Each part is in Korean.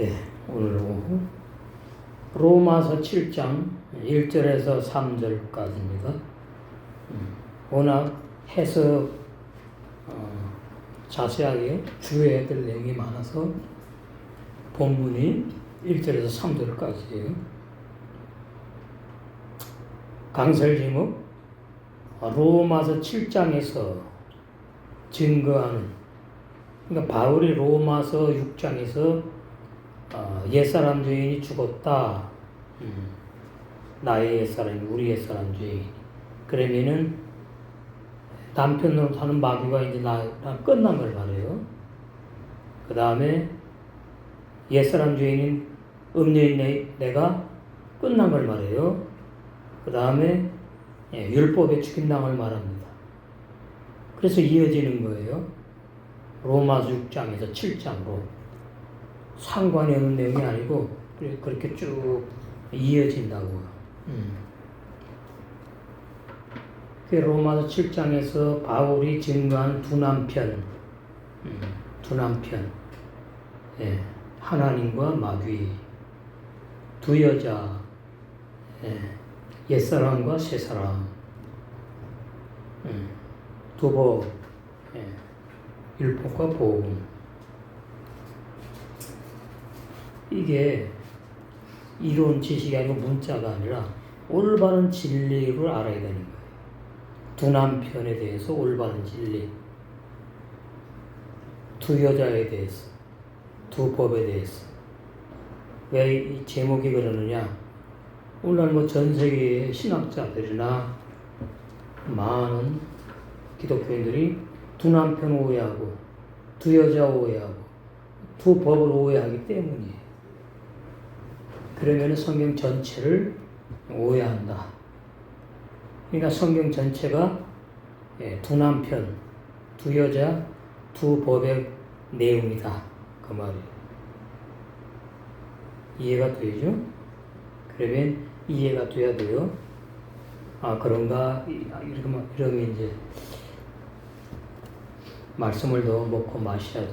예, 오늘 오후 로마서 7장 1절에서 3절까지입니다. 워낙 해석 자세하게 주의해야 될 내용이 많아서 본문이 1절에서 3절까지예요. 강설 제목 로마서 7장에서 증거하는, 그러니까 바울이 로마서 6장에서 옛사람 죄인이 죽었다. 나의 옛사람이 우리 옛사람 죄인. 그러면은 남편으로 사는 마귀가 이제 나 끝난 걸 말해요. 그 다음에 옛사람 죄인인 음녀인 내가 끝난 걸 말해요. 그 다음에 율법에 죽임당을 말합니다. 그래서 이어지는 거예요. 로마서 6장에서 7장으로. 상관이 없는 내용이 아니고 그렇게 쭉 이어진다고요. 로마서 7장에서 바울이 증거한 두 남편, 예, 하나님과 마귀, 두 여자, 옛사람과 새사람, 두 법, 율법과 복음. 이게 이론 지식이 아니고 문자가 아니라 올바른 진리를 알아야 되는 거예요. 두 남편에 대해서 올바른 진리, 두 여자에 대해서, 두 법에 대해서. 왜 이 제목이 그러느냐? 오늘날 뭐 전 세계의 신학자들이나 많은 기독교인들이 두 남편 오해하고, 두 여자 오해하고, 두 법을 오해하기 때문이에요. 그러면 성경 전체를 오해한다. 그러니까 성경 전체가 두 남편, 두 여자, 두 법의 내용이다. 그 말이에요. 이해가 되죠? 그러면 이해가 돼야 돼요. 아, 그런가? 이러면 이제 말씀을 더 먹고 마셔야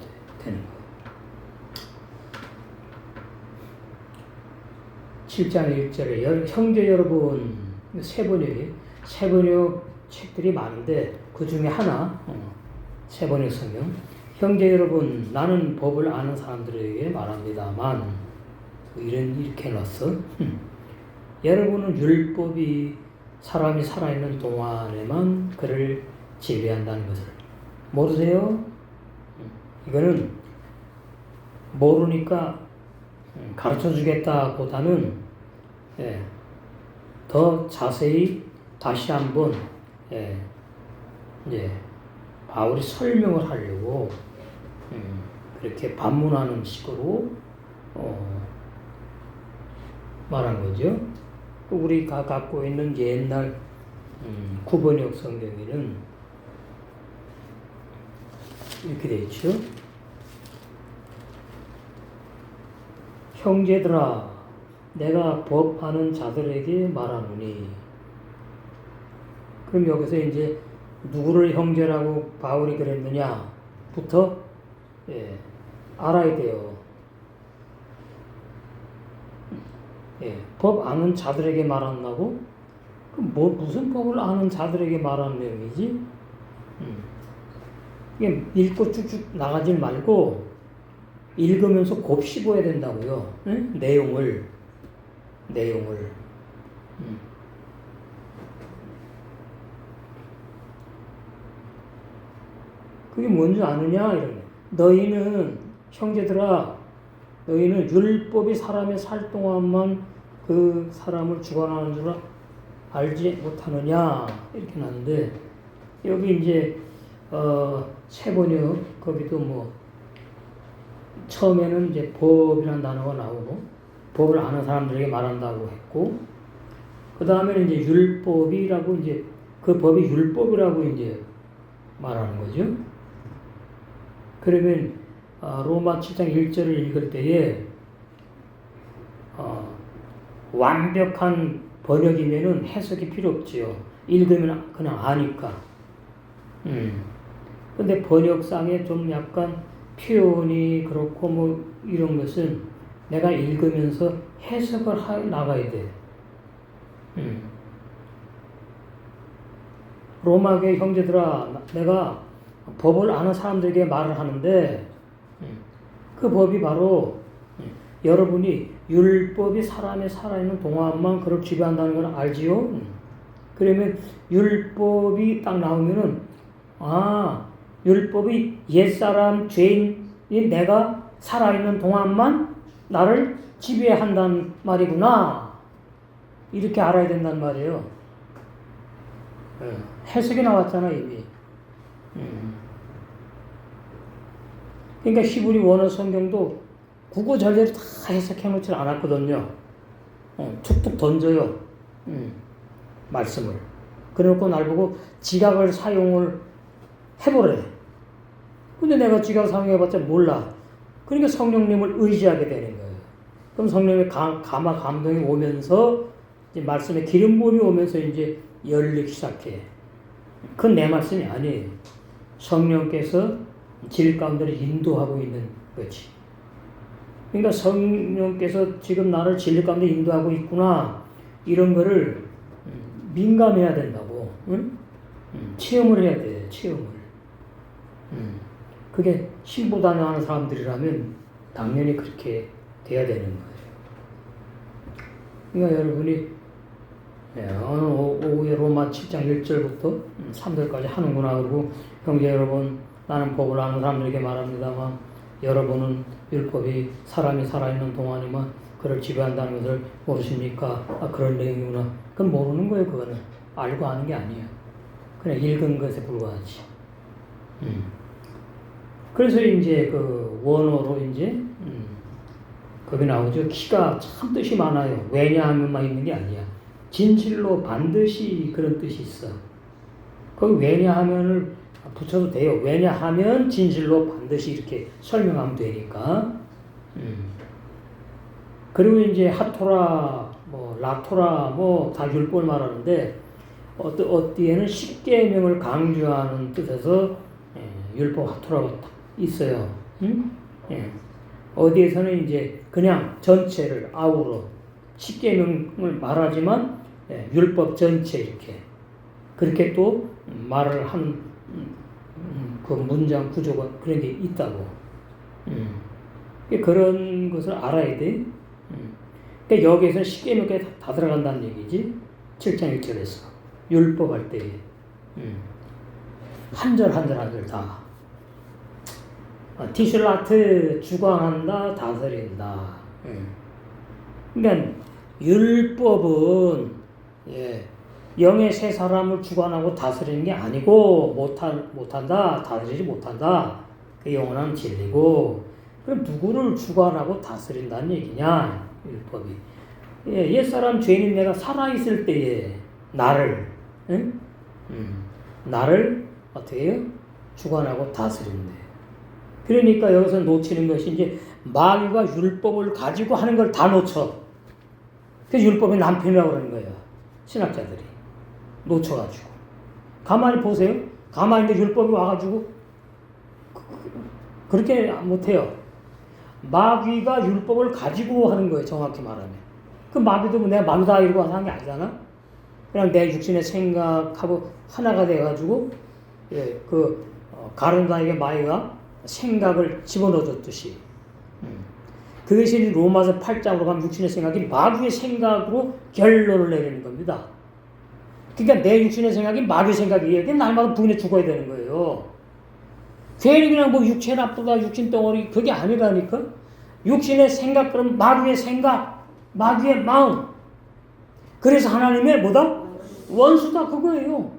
되는 거예요. 7장 1절에 형제 여러분, 세번역 책들이 많은데 그 중에 하나, 세번역 성경. 형제 여러분, 나는 법을 아는 사람들에게 말합니다만, 이렇게 해놨어. 여러분은 율법이 사람이 살아있는 동안에만 그를 지배한다는 것을 모르세요? 이거는 모르니까 가르쳐 주겠다 보다는 더 자세히 다시 한번 이제 바울이 설명을 하려고 그렇게 반문하는 식으로 말한 거죠. 우리가 갖고 있는 옛날 구번역 성경에는 이렇게 되어 있죠. 형제들아, 내가 법하는 자들에게 말하노니. 그럼 여기서 이제 누구를 형제라고 바울이 그랬느냐부터 알아야 돼요. 법 아는 자들에게 말한다고? 그럼 무슨 법을 아는 자들에게 말하는 내용이지? 이게 읽고 쭉쭉 나가지 말고 읽으면서 곱씹어야 된다고요. 내용을. 그게 뭔지 아느냐? 이러네. 너희는, 형제들아, 너희는 율법이 사람의 살 동안만 그 사람을 주관하는 줄 알지 못하느냐? 이렇게 나는데, 여기 이제, 세번역, 거기도 뭐, 처음에는 이제 법이라는 단어가 나오고, 법을 아는 사람들에게 말한다고 했고, 그 다음에는 이제 율법이라고 이제, 그 법이 율법이라고 이제 말하는 거죠. 그러면, 로마 7장 1절을 읽을 때에, 완벽한 번역이면은 해석이 필요 없지요. 읽으면 그냥 아니까. 근데 번역상에 좀 약간 표현이 그렇고 뭐 이런 것은 내가 읽으면서 해석을 나가야 돼. 로마교회 형제들아, 내가 법을 아는 사람들에게 말을 하는데 그 법이 바로 여러분이 율법이 사람의 살아있는 동안만 그를 지배한다는 걸 알지요? 그러면 율법이 딱 나오면은 율법이 옛사람 죄인이 내가 살아있는 동안만 나를 지배한다는 말이구나. 이렇게 알아야 된단 말이에요. 해석이 나왔잖아 이미. 그러니까 히브리 원어 성경도 구구절절히 다 해석해 놓지 않았거든요. 툭툭 던져요. 말씀을. 그래놓고 날 보고 지각을 사용을 해보래. 근데 내가 지각 사용해봤자 몰라. 그러니까 성령님을 의지하게 되는 거예요. 그럼 성령의 감동이 오면서 이제 말씀에 기름 부음이 오면서 이제 열리기 시작해. 그건 내 말씀이 아니에요. 성령께서 질 가운데를 인도하고 있는 거지. 그러니까 성령께서 지금 나를 진리 가운데 인도하고 있구나. 이런 거를 민감해야 된다고. 응? 체험을 해야 돼. 체험을. 그게 신보단하는 사람들이라면 당연히 그렇게 돼야 되는 거예요. 그러니까 여러분이 오늘 오후에 로마 7장 1절부터 3절까지 하는구나. 그리고 형제 여러분, 나는 법을 아는 사람들에게 말합니다만 여러분은 율법이 사람이 살아있는 동안에만 그를 지배한다는 것을 모르십니까? 그런 내용이구나. 그건 모르는 거예요. 그거는 알고 아는 게 아니에요. 그냥 읽은 것에 불과하지. 그래서 이제 그 원어로 이제 거기 나오죠. 키가 참 뜻이 많아요. 왜냐하면만 있는 게 아니야. 진실로 반드시 그런 뜻이 있어. 거기 왜냐하면을 붙여도 돼요. 왜냐하면 진실로 반드시 이렇게 설명하면 되니까. 그리고 이제 하토라, 라토라, 다 율법을 말하는데 어디에는 십계명을 강조하는 뜻에서 율법 하토라가 있어요. 어디에서는 이제 그냥 전체를 아우러 십계명을 말하지만 율법 전체 이렇게 그렇게 또 말을 하는 그 문장 구조가 그런 게 있다고. 그런 것을 알아야 돼. 그러니까 여기에서 십계명까지 다 들어간다는 얘기지. 7장 1절에서 율법 할 때에 한 절 한 절 한 절 다. 티슐라트 주관한다, 다스린다. 그러니까 율법은 영의 세 사람을 주관하고 다스리는 게 아니고 못한다, 다스리지 못한다. 그 영원한 진리고. 그럼 누구를 주관하고 다스린다는 얘기냐? 율법이. 옛사람 죄인인 내가 살아있을 때에 나를 나를 어떻게 해요? 주관하고 다스린대. 그러니까 여기서 놓치는 것이 이제 마귀가 율법을 가지고 하는 걸 다 놓쳐. 그 율법의 남편이라고 그러는 거예요. 신학자들이. 놓쳐가지고. 가만히 보세요. 가만히 있는데 율법이 와가지고 그렇게 못해요. 마귀가 율법을 가지고 하는 거예요. 정확히 말하면. 그 마귀도 내가 마귀다 이러고 하는 게 아니잖아. 그냥 내 육신의 생각하고 하나가 돼가지고 가룟다에게 마귀가 생각을 집어넣어줬듯이. 그것이 로마서 8장으로 가면 육신의 생각이 마귀의 생각으로 결론을 내리는 겁니다. 그러니까 내 육신의 생각이 마귀의 생각이에요. 날마다 부인해 죽어야 되는 거예요. 괜히 그냥 육체 나쁘다, 육신 덩어리, 그게 아니라니까. 육신의 생각, 그럼 마귀의 생각, 마귀의 마음. 그래서 하나님의 뭐다? 원수다, 그거예요.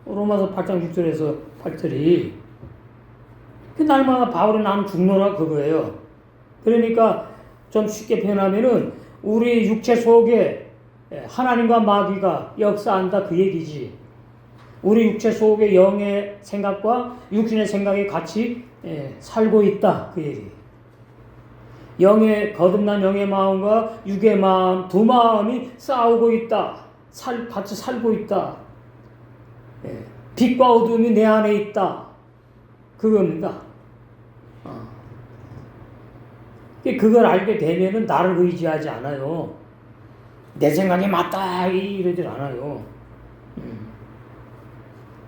로마서 8장 6절에서 8절이. 날마다 바울이 남 죽노라, 그거예요. 그러니까 좀 쉽게 표현하면은 우리 육체 속에 하나님과 마귀가 역사한다, 그 얘기지. 우리 육체 속에 영의 생각과 육신의 생각이 같이 살고 있다, 그 얘기. 거듭난 영의 마음과 육의 마음, 두 마음이 싸우고 있다. 같이 살고 있다. 빛과 어둠이 내 안에 있다. 그겁니다. 그걸 알게 되면은 나를 의지하지 않아요. 내 생각이 맞다 이러질 않아요.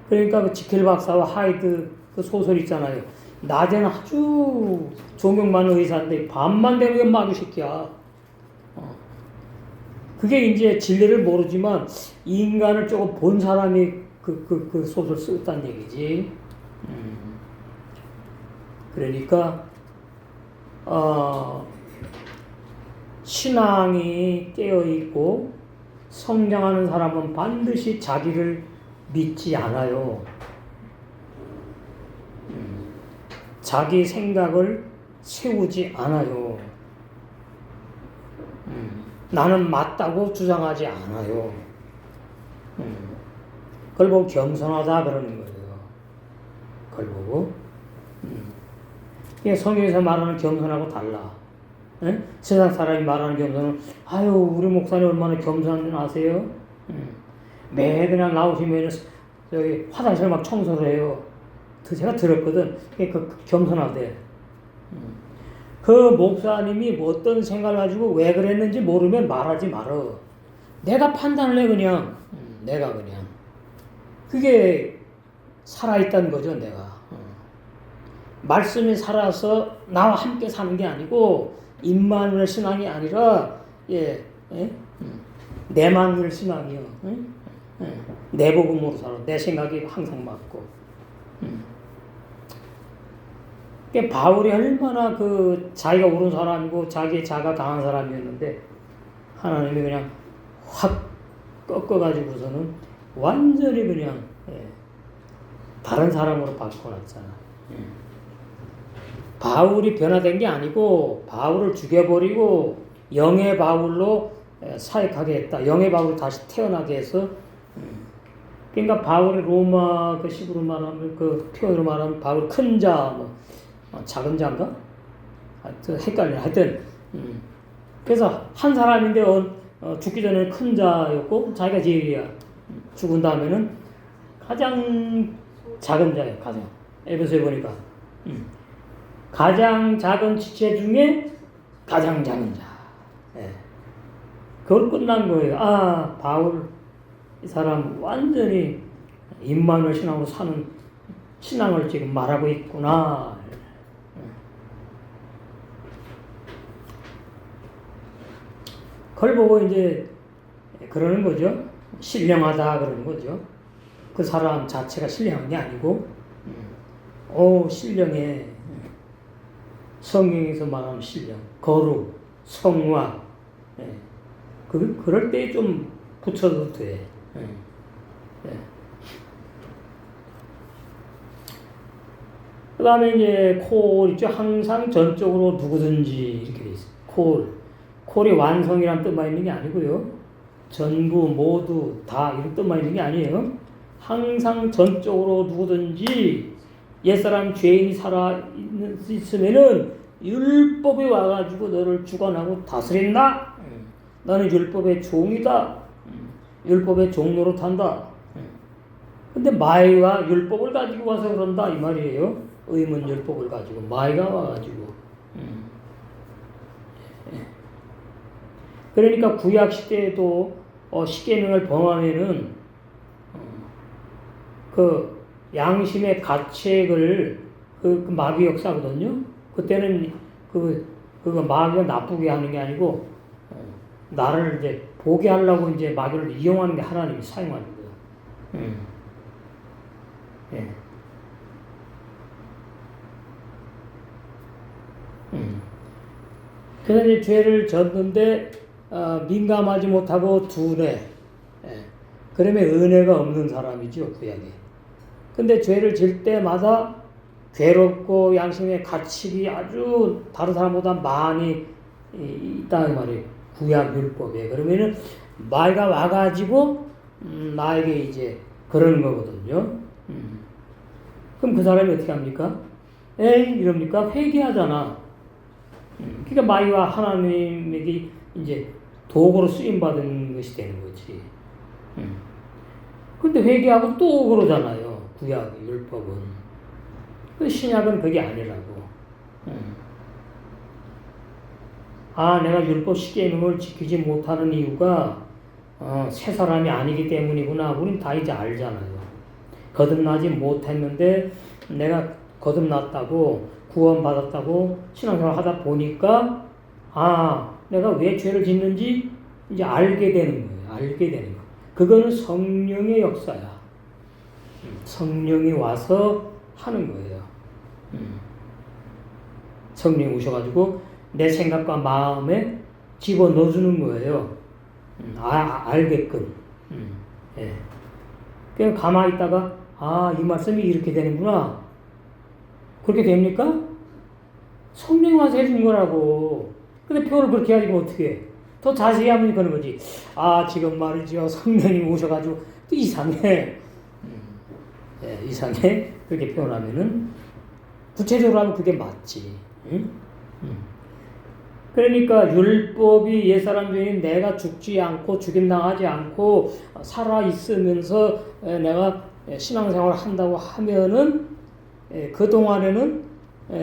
그러니까 그 지켈 박사와 하이드 그 소설 있잖아요. 낮에는 아주 존경받는 의사인데 밤만 되면 마귀 새끼야. 그게 이제 진리를 모르지만 인간을 조금 본 사람이 그 소설 썼다는 얘기지. 그러니까 신앙이 깨어있고 성장하는 사람은 반드시 자기를 믿지 않아요. 자기 생각을 세우지 않아요. 나는 맞다고 주장하지 않아요. 그걸 보고 겸손하다 그러는 거예요. 그걸 보고. 이게 성경에서 말하는 겸손하고 달라. 에? 세상 사람이 말하는 겸손은 아유 우리 목사님 얼마나 겸손한지 아세요? 매 그냥 나오시면 저기 화장실 막 청소를 해요. 제가 들었거든. 그 겸손하대. 그 목사님이 뭐 어떤 생각을 가지고 왜 그랬는지 모르면 말하지 말어. 내가 판단을 해 그냥. 내가 그냥. 그게 살아있다는 거죠 내가. 말씀이 살아서 나와 함께 사는 게 아니고 임마누엘 신앙이 아니라 내마누엘 신앙이요. 내 복음으로 살아. 내 생각이 항상 맞고. 바울이 얼마나 그 자기가 옳은 사람이고 자기의 자가 강한 사람이었는데 하나님이 그냥 확 꺾어가지고서는 완전히 그냥 다른 사람으로 바꿔놨잖아. 바울이 변화된 게 아니고 바울을 죽여버리고 영의 바울로 사역하게 했다. 영의 바울을 다시 태어나게 해서 그러니까 바울이 로마 그 식으로 말하면 그 표현으로 말하면 바울 큰 자, 뭐 작은 자인가? 하여튼 헷갈려. 하여튼 그래서 한 사람인데 죽기 전에 큰 자였고 자기가 제일이야. 죽은 다음에는 가장 작은 자예요. 가장 에베소에 보니까 가장 작은 지체 중에 가장 작은 자. 그걸 끝난 거예요. 아 바울 이 사람 완전히 임마누엘 신앙으로 사는 신앙을 지금 말하고 있구나. 그걸 보고 이제 그러는 거죠. 신령하다 그러는 거죠. 그 사람 자체가 신령한 게 아니고, 신령해. 성경에서 말하는 신령, 거룩, 성화. 그럴 때 좀 붙여도 돼. 그 다음에 이제 콜 있죠. 항상 전적으로 누구든지 이렇게 돼 있어요. 콜이 완성이란 뜻만 있는 게 아니고요. 전부, 모두, 다 이런 뜻만 있는 게 아니에요. 항상 전적으로 누구든지 옛사람 죄인이 살아있으면은 율법이 와가지고 너를 주관하고 다스린다. 너는 율법의 종이다. 율법의 종로로 탄다. 근데 마이가 율법을 가지고 와서 그런다 이 말이에요. 의문 율법을 가지고 마이가 와가지고. 그러니까 구약 시대에도 십계명을 범하면은 그 양심의 가책을 그 마귀 역사거든요. 그때는 그거 마귀가 나쁘게 하는 게 아니고 나를 이제 보게 하려고 이제 마귀를 이용하는 게 하나님이 사용하는 거예요. 그래서 이제 죄를 졌는데 민감하지 못하고 둔해. 그러면 은혜가 없는 사람이죠 구약에. 근데 죄를 질 때마다 괴롭고 양심의 가책이 아주 다른 사람보다 많이 있다는 말이에요. 구약 율법에. 그러면은 마귀가 와가지고 나에게 이제 그러는 거거든요. 그럼 그 사람이 어떻게 합니까? 에이 이럽니까? 회개하잖아. 그러니까 마귀와 하나님에게 이제 도구로 쓰임받은 것이 되는 거지. 근데 회개하고 또 그러잖아요. 구약 율법은. 그 신약은 그게 아니라고. 내가 율법 십계명을 지키지 못하는 이유가 새 사람이 아니기 때문이구나. 우린 다 이제 알잖아요. 거듭나지 못했는데 내가 거듭났다고 구원받았다고 신앙생활 하다 보니까 내가 왜 죄를 짓는지 이제 알게 되는 거예요. 알게 되는 거. 그거는 성령의 역사야. 성령이 와서 하는 거예요. 성령이 오셔가지고 내 생각과 마음에 집어넣어주는 거예요. 알게끔. 예. 그냥 가만히 있다가 이 말씀이 이렇게 되는구나. 그렇게 됩니까? 성령이 와서 해준 거라고. 근데 표현을 그렇게 하니까 어떻게 해? 더 자세히 하면 그런 거지. 지금 말이죠. 성령이 오셔가지고 또 이상해. 이상해. 그렇게 표현하면은 구체적으로 하면 그게 맞지. 그러니까 율법이 옛사람 죄인 내가 죽지 않고 죽임당하지 않고 살아있으면서 내가 신앙생활을 한다고 하면은 그동안에는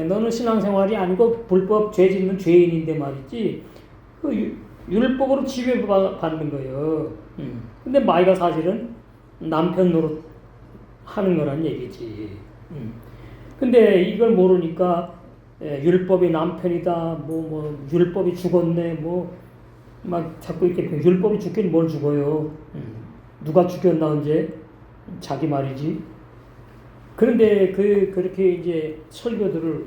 너는 신앙생활이 아니고 불법 죄 짓는 죄인인데 말이지 그 율법으로 지배받는 거예요. 근데 마이가 사실은 남편 노릇 하는 거란 얘기지. 근데 이걸 모르니까 율법이 남편이다, 율법이 죽었네, 막 자꾸 이렇게 율법이 죽긴 뭘 죽어요. 누가 죽였나 언제? 자기 말이지. 그런데 그렇게 이제 설교들을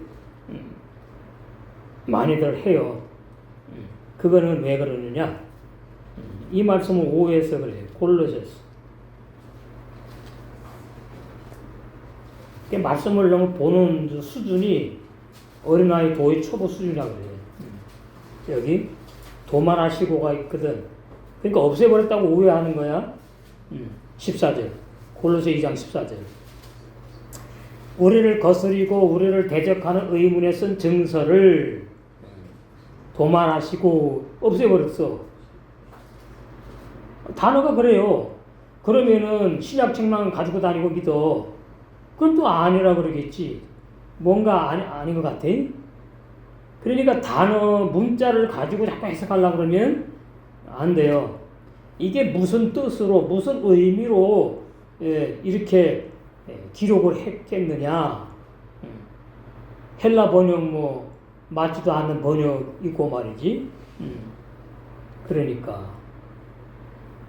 많이들 해요. 그거는 왜 그러느냐? 이 말씀을 오해해서 그래요. 골로새서. 말씀을 너무 보는 수준이 어린아이 도의 초보 수준이라고 그래요. 여기 도만하시고가 있거든. 그러니까 없애버렸다고 오해하는 거야. 14절. 골로새 2장 14절. 우리를 거스리고 우리를 대적하는 의문에 쓴 증서를 도만하시고 없애버렸어. 단어가 그래요. 그러면은 신약책만 가지고 다니고 믿어. 그럼 또 아니라 그러겠지. 뭔가 아닌 것 같아. 그러니까 단어, 문자를 가지고 자꾸 해석하려고 그러면 안 돼요. 이게 무슨 뜻으로, 무슨 의미로 이렇게 기록을 했겠느냐. 헬라 번역 맞지도 않는 번역이고 말이지. 그러니까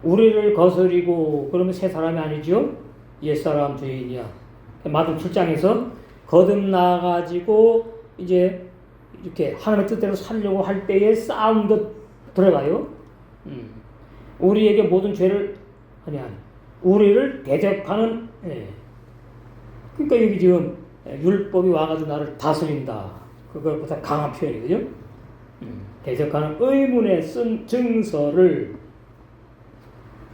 우리를 거스리고 그러면 새 사람이 아니죠. 옛사람 죄인이야. 마태복음 7장에서 거듭나가지고 이제 이렇게 하나님의 뜻대로 살려고 할 때에 싸움도 들어가요. 우리에게 모든 죄를 우리를 대적하는. 그러니까 여기 지금 율법이 와가지고 나를 다스린다. 그것보다 강한 표현이거든요. 대적하는 의문에 쓴 증서를,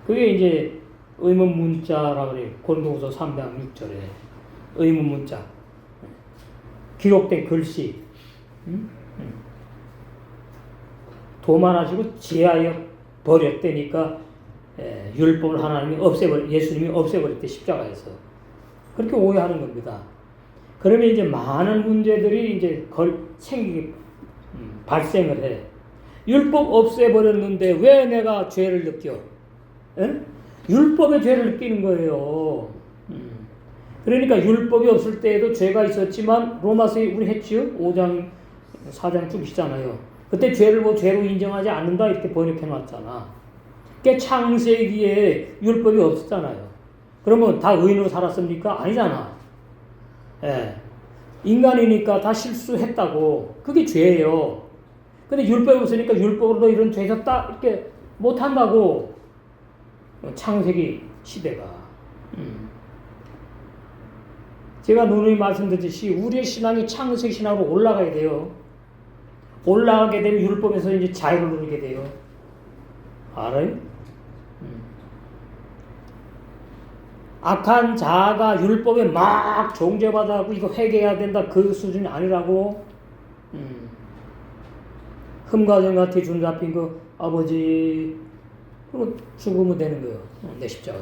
그게 이제 의문 문자라고 그래요. 고린도후서 3장 6절에 의문 문자, 기록된 글씨. 도만하시고 제하여 버렸다니까 율법을 예수님이 없애버렸대, 십자가에서. 그렇게 오해하는 겁니다. 그러면 이제 많은 문제들이 이제 발생을 해. 율법 없애버렸는데 왜 내가 죄를 느껴? 율법의 죄를 느끼는 거예요. 그러니까 율법이 없을 때에도 죄가 있었지만 로마서에 우리 했지요? 5장, 4장 쭉 있잖아요. 그때 죄를 죄로 인정하지 않는다 이렇게 번역해 놨잖아. 그게 창세기에 율법이 없었잖아요. 그러면 다 의인으로 살았습니까? 아니잖아. 인간이니까 다 실수했다고. 그게 죄예요. 근데 율법이 없으니까 율법으로 이런 죄 졌다 이렇게 못한다고. 창세기 시대가. 제가 누누이 말씀드렸듯이 우리의 신앙이 창세기 신앙으로 올라가야 돼요. 올라가게 되면 율법에서 이제 자유를 누리게 돼요. 알아요? 악한 자가 율법에 막 정죄받아고 이거 회개해야 된다 그 수준이 아니라고. 흠과 정같이 준 잡힌 그 아버지 그리고 죽으면 되는 거예요. 내 십자가에.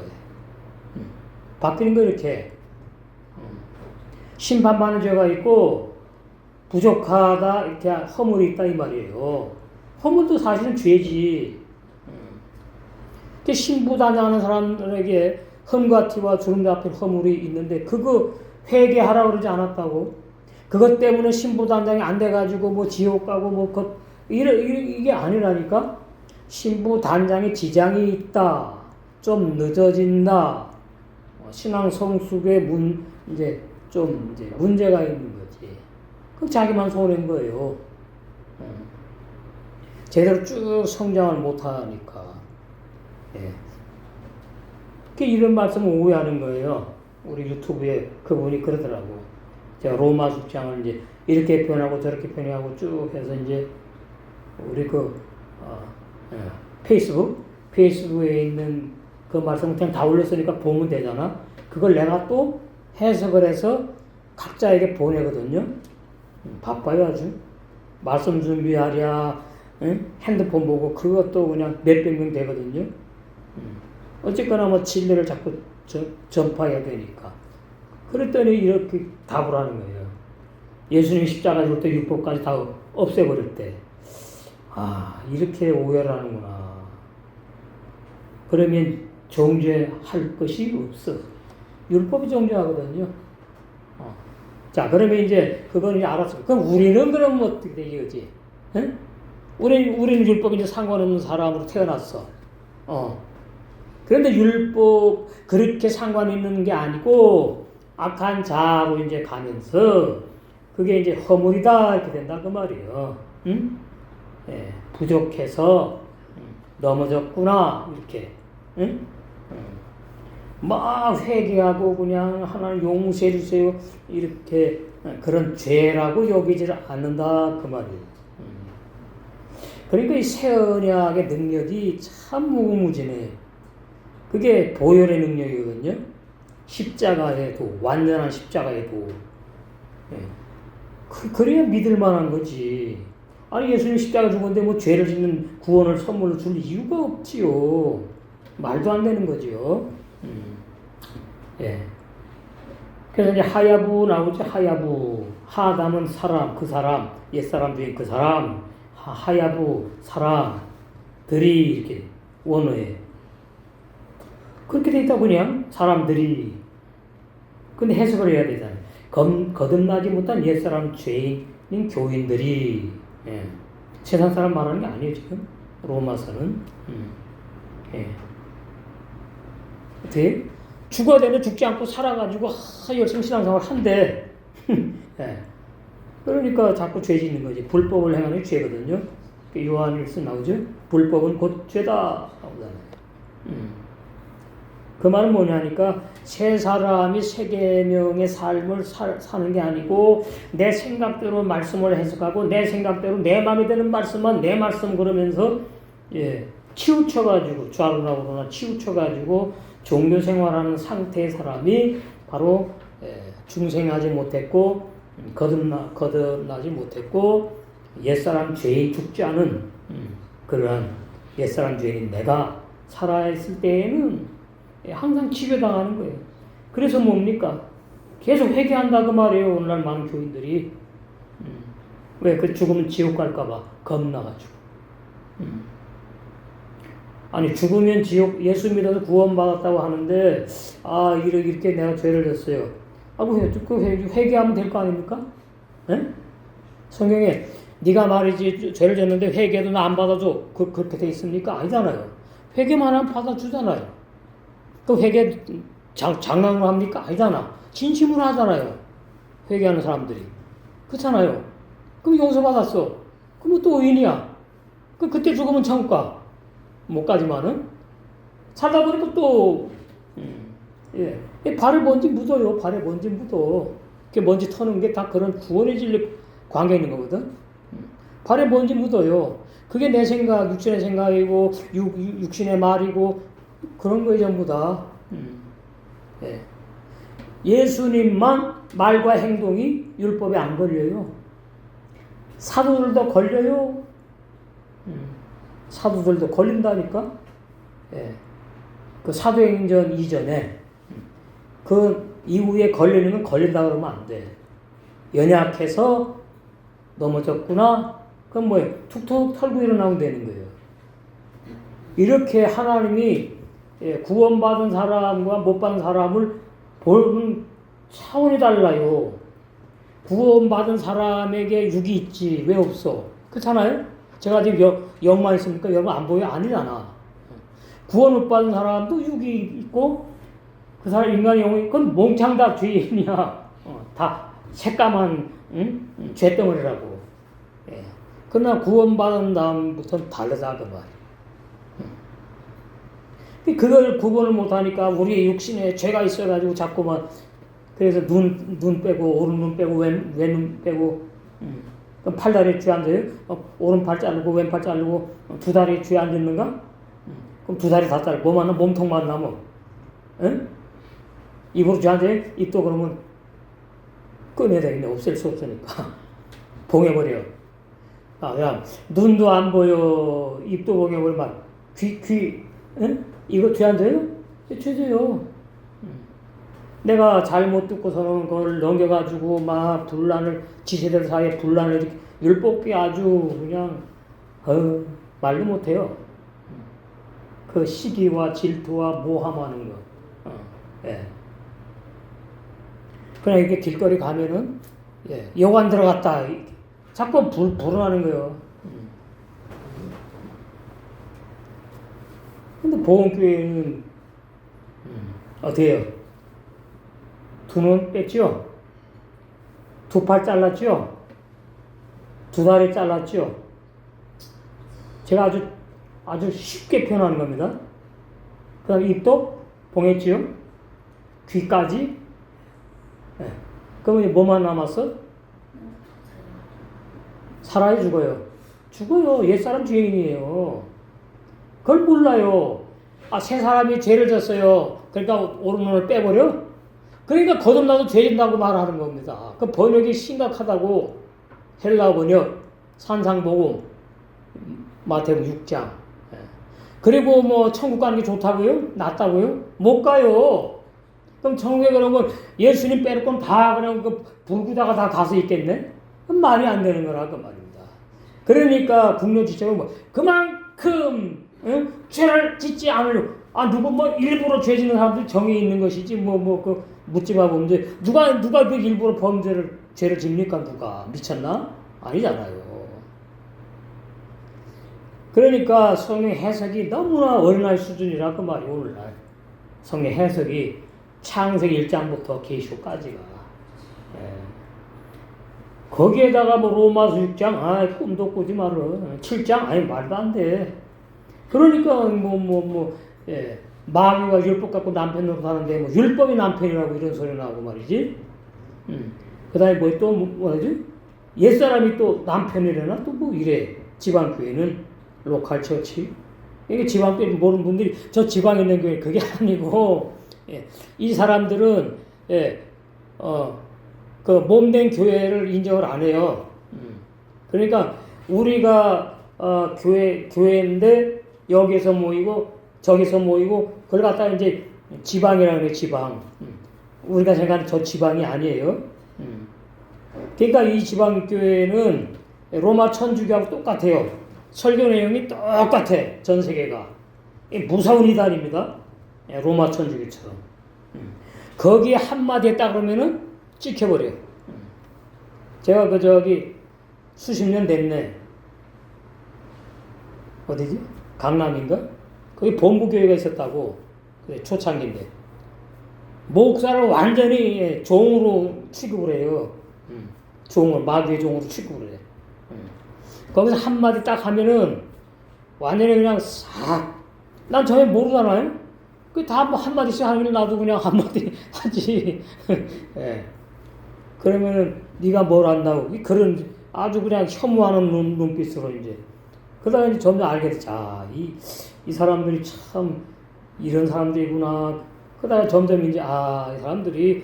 바뀌는 거 이렇게. 심판받는 죄가 있고 부족하다 이렇게 허물이 있다 이 말이에요. 허물도 사실은 죄지. 신부단장하는 사람들에게 흠과 티와 주름 잡힌 허물이 있는데 그거 회개하라고 그러지 않았다고? 그것 때문에 신부단장이 안 돼가지고 뭐 지옥 가고 뭐 이게 아니라니까? 신부단장에 지장이 있다. 좀 늦어진다. 신앙 성숙에 이제 문제가 있는 거지. 그 자기만 손해인 거예요. 제대로 쭉 성장을 못하니까. 예. 이런 말씀을 오해하는 거예요. 우리 유튜브에 그분이 그러더라고. 제가 로마 숙장을 이제 이렇게 표현하고 저렇게 표현하고 쭉 해서 이제 우리 페이스북에 있는 그 말씀을 그냥 다 올렸으니까 보면 되잖아. 그걸 내가 또 해석을 해서 각자에게 보내거든요. 바빠요 아주. 말씀 준비하랴, 핸드폰 보고 그것도 그냥 몇백 명 되거든요. 어쨌거나 뭐 진리를 자꾸 전파해야 되니까. 그랬더니 이렇게 답을 하는 거예요. 예수님 십자가 줄 때 율법까지 다 없애버릴 때. 이렇게 오해를 하는구나. 그러면 정죄할 것이 없어. 율법이 정죄하거든요. 자, 그러면 이제 그건 이제 알았어. 그럼 우리는 그럼 어떻게 되지? 우리는 율법이 이제 상관없는 사람으로 태어났어. 그런데 율법 그렇게 상관 있는 게 아니고 악한 자로 이제 가면서 그게 이제 허물이다 이렇게 된다 그 말이에요. 응? 예, 부족해서 넘어졌구나 이렇게. 응? 막 회개하고 그냥 하나님 용서해 주세요 이렇게 그런 죄라고 여기지를 않는다 그 말이에요. 그러니까 이 새 언약의 능력이 참 무궁무진해. 그게 보혈의 능력이거든요. 십자가의 도, 완전한 십자가의 도. 예. 그래야 믿을 만한 거지. 아니 예수님 십자가 죽었는데 뭐 죄를 짓는 구원을 선물로 줄 이유가 없지요. 말도 안 되는 거죠. 예. 그래서 이제 하야부 나오죠. 하야부. 하담은 사람, 그 사람, 옛사람 중에 그 사람, 하야부 사람들이 이렇게 원어에 그렇게 돼 있다 그냥 사람들이. 근데 해석을 해야 되잖아요. 거듭나지 못한 옛사람 죄인인 교인들이. 예. 세상 사람 말하는 게 아니에요 지금 로마서는. 예. 어떻게 죽어야 되는데 죽지 않고 살아가지고 열심히 신앙생활 한대. 예. 그러니까 자꾸 죄 짓는 거지. 불법을 행하는 게 죄거든요. 요한일서 나오죠. 불법은 곧 죄다 나오잖아요. 그 말은 뭐냐니까 새 사람이 새 계명의 삶을 사는 게 아니고 내 생각대로 말씀을 해석하고 내 생각대로 내 마음에 드는 말씀만 내 말씀 그러면서 치우쳐가지고 좌로나 우로나 치우쳐가지고 종교 생활하는 상태의 사람이 바로 중생하지 못했고 거듭나지 못했고 옛사람 죄인 죽지 않은 그러한 옛사람 죄인 내가 살아있을 때에는 항상 치료당하는 거예요. 그래서 뭡니까? 계속 회개한다 그 말이에요. 오늘날 많은 교인들이. 왜? 그 죽으면 지옥 갈까봐 겁나가지고. 아니 죽으면 지옥 예수 믿어서 구원받았다고 하는데 이렇게 내가 죄를 졌어요. 그 회개하면 될 거 아닙니까? 네? 성경에 네가 말이지 죄를 졌는데 회개도 나 안 받아줘. 그렇게 돼 있습니까? 아니잖아요. 회개만 하면 받아주잖아요. 그 회개 장난으로 합니까? 아니잖아. 진심으로 하잖아요. 회개하는 사람들이. 그렇잖아요. 그럼 용서받았어. 그럼 또 의인이야. 그때 죽으면 천국 가. 못 가지만은. 살다 보니까 또, 발에 먼지 묻어요. 발에 먼지 묻어. 그 먼지 터는 게 다 그런 구원의 진리 관계 있는 거거든. 발에 먼지 묻어요. 그게 내 생각, 육신의 생각이고, 육신의 말이고, 그런 거에 전부 다. 예수님만 말과 행동이 율법에 안 걸려요. 사도들도 걸려요. 사도들도 걸린다니까. 그 사도행전 이전에 그 이후에 걸리는 건 걸린다 그러면 안 돼. 연약해서 넘어졌구나. 그럼 뭐예요? 툭툭 털고 일어나면 되는 거예요. 이렇게 하나님이 구원받은 사람과 못 받은 사람을 보는 차원이 달라요. 구원받은 사람에게 육이 있지 왜 없어? 그렇잖아요? 제가 지금 영만 있습니까? 여러분 안 보여? 아니잖아. 구원 못 받은 사람도 육이 있고 그 사람 인간의 영이 그건 몽창 다 죄인이야. 다 새까만 죄덩어리라고. 예. 그러나 구원받은 다음부터는 다르다 그 말. 그걸 구분을 못하니까 우리 육신에 죄가 있어가지고 자꾸만 그래서 눈 빼고 오른 눈 빼고 왼눈 빼고 그럼 팔다리에 쥐 앉아요? 오른팔 자르고 왼팔 자르고 두 다리에 쥐 앉는가? 그럼 두 다리 다 자르고 뭐만 몸통만 남어. 응? 입으로 쥐 앉아요? 입도 그러면 꺼내야 되겠네. 없앨 수 없으니까. 봉해버려. 야, 눈도 안 보여. 입도 봉해버리면 귀 응? 이거 쥐 앉아요? 죄져요. 내가 잘못 듣고서는 그걸 넘겨가지고 막 분란을 지체들 사이에 분란을 율법이 아주 그냥 말도 못해요. 그 시기와 질투와 모함하는 거. 예. 그냥 이렇게 길거리 가면은 여관 들어갔다. 자꾸 불어나는 거예요. 근데 보험교회는 어떻게 해요? 두 눈 뺐죠? 두 팔 잘랐죠? 두 다리 잘랐죠? 제가 아주 쉽게 표현하는 겁니다. 그 다음에 입도 봉했지요? 귀까지? 네. 그러면 뭐만 남았어? 살아요, 죽어요? 죽어요. 옛사람 죄인이에요. 그걸 몰라요. 새 사람이 죄를 졌어요. 그러니까 오른눈을 빼버려? 그러니까 거듭나도 죄진다고 말하는 겁니다. 그 번역이 심각하다고 헬라어 번역, 산상복음, 마태복음 6장. 그리고 뭐 천국 가는 게 좋다고요? 낫다고요? 못 가요. 그럼 천국에 그러면 예수님 빼놓고는 다 그냥 그 불구다가 다 가서 있겠네? 그럼 말이 안 되는 거라 그 말입니다. 그러니까 국론 지적은 뭐 그만큼 죄를 짓지 않으려고. 누구 뭐 일부러 죄 짓는 사람들 정이 있는 것이지 그 묻지마 보면 누가 그 일부러 죄를 짓니까 누가 미쳤나? 아니잖아요. 그러니까 성경 해석이 너무나 어린아이 수준이라 그 말이 오늘날 성경 해석이 창세기 1장부터 계시록까지가 거기에다가 뭐 로마서 6장 꿈도 꾸지 마라 7장 말도 안 돼. 그러니까 마귀가 율법 갖고 남편 노릇하는데 뭐 율법이 남편이라고 이런 소리 나고 말이지. 그다음에 또 뭐지? 옛사람이 또 남편이래나 또 뭐 이래. 지방교회는 로컬 처치. 이게 지방교회 모르는 분들이 저 지방에 있는 교회 그게 아니고 이 사람들은 그 몸된 교회를 인정을 안 해요. 그러니까 우리가 교회인데 여기서 모이고 저기서 모이고 그걸 갖다가 이제 지방이라고 그래. 지방. 우리가 생각하는 저 지방이 아니에요. 그러니까 이 지방교회는 로마 천주교하고 똑같아요. 설교 내용이 똑같아. 전 세계가. 무서운 이단입니다. 로마 천주교처럼. 거기에 한마디 했다 그러면은 찍혀버려요. 제가 수십 년 됐네. 어디지? 강남인가? 거기 본부교회가 있었다고. 초창기인데. 목사를 완전히 종으로 취급을 해요. 마귀의 종으로 취급을 해. 거기서 한마디 딱 하면은 완전히 그냥 싹. 난 전혀 모르잖아요? 다 한마디씩 하면 나도 그냥 한마디 하지. 그러면은 네가 뭘 안다고. 그런 아주 그냥 혐오하는 눈빛으로 이제. 그러다가 이제 점점 알게 되죠. 이 사람들이 참 이런 사람들이구나. 그러다가 점점 이제 이 사람들이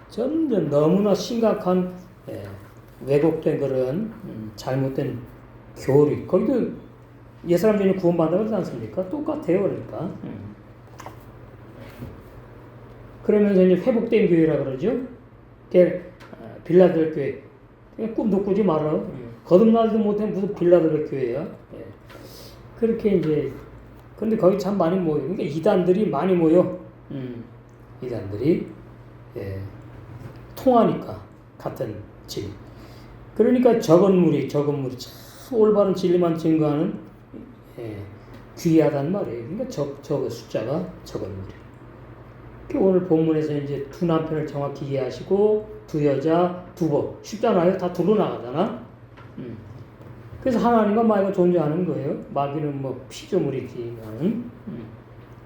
점점 너무나 심각한 왜곡된 그런 잘못된 교리. 거기도 옛사람들이 구원받는다고 그러지 않습니까? 똑같아요. 그러니까. 그러면서 이제 회복된 교회라 그러죠. 빌라델 교회. 꿈도 꾸지 말아요. 거듭나지도 못해 무슨 빌라델피아 교회야. 예. 그렇게 이제 근데 거기 참 많이 모여. 그러니까 이단들이 많이 모여. 이단들이 예. 통하니까 같은 질. 그러니까 적은 무리 참 올바른 진리만 증거하는 예. 귀하단 말이에요. 그러니까 적의 숫자가 적은 무리. 오늘 본문에서 이제 두 남편을 정확히 이해하시고 두 여자 두 법 쉽잖아요. 다 두루 나가잖아. 그래서 하나님과 마귀가 존재하는 거예요. 마귀는 뭐 피조물이지만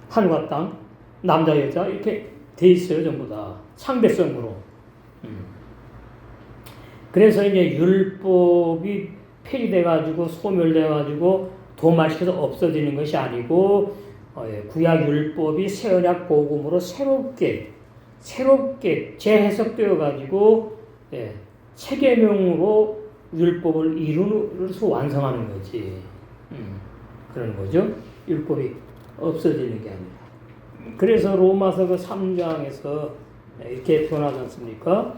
하늘과 땅 남자 여자 이렇게 돼 있어요. 전부 다 상대성으로. 그래서 이제 율법이 폐지돼 가지고 소멸돼 가지고 도말시켜서 없어지는 것이 아니고 구약 율법이 새 언약 복음으로 새롭게 재해석되어 가지고 새 계명으로 율법을 이루어서 완성하는 거지. 그런 거죠. 율법이 없어지는 게 아니라. 그래서 로마서 그 3장에서 이렇게 표현하지 않습니까?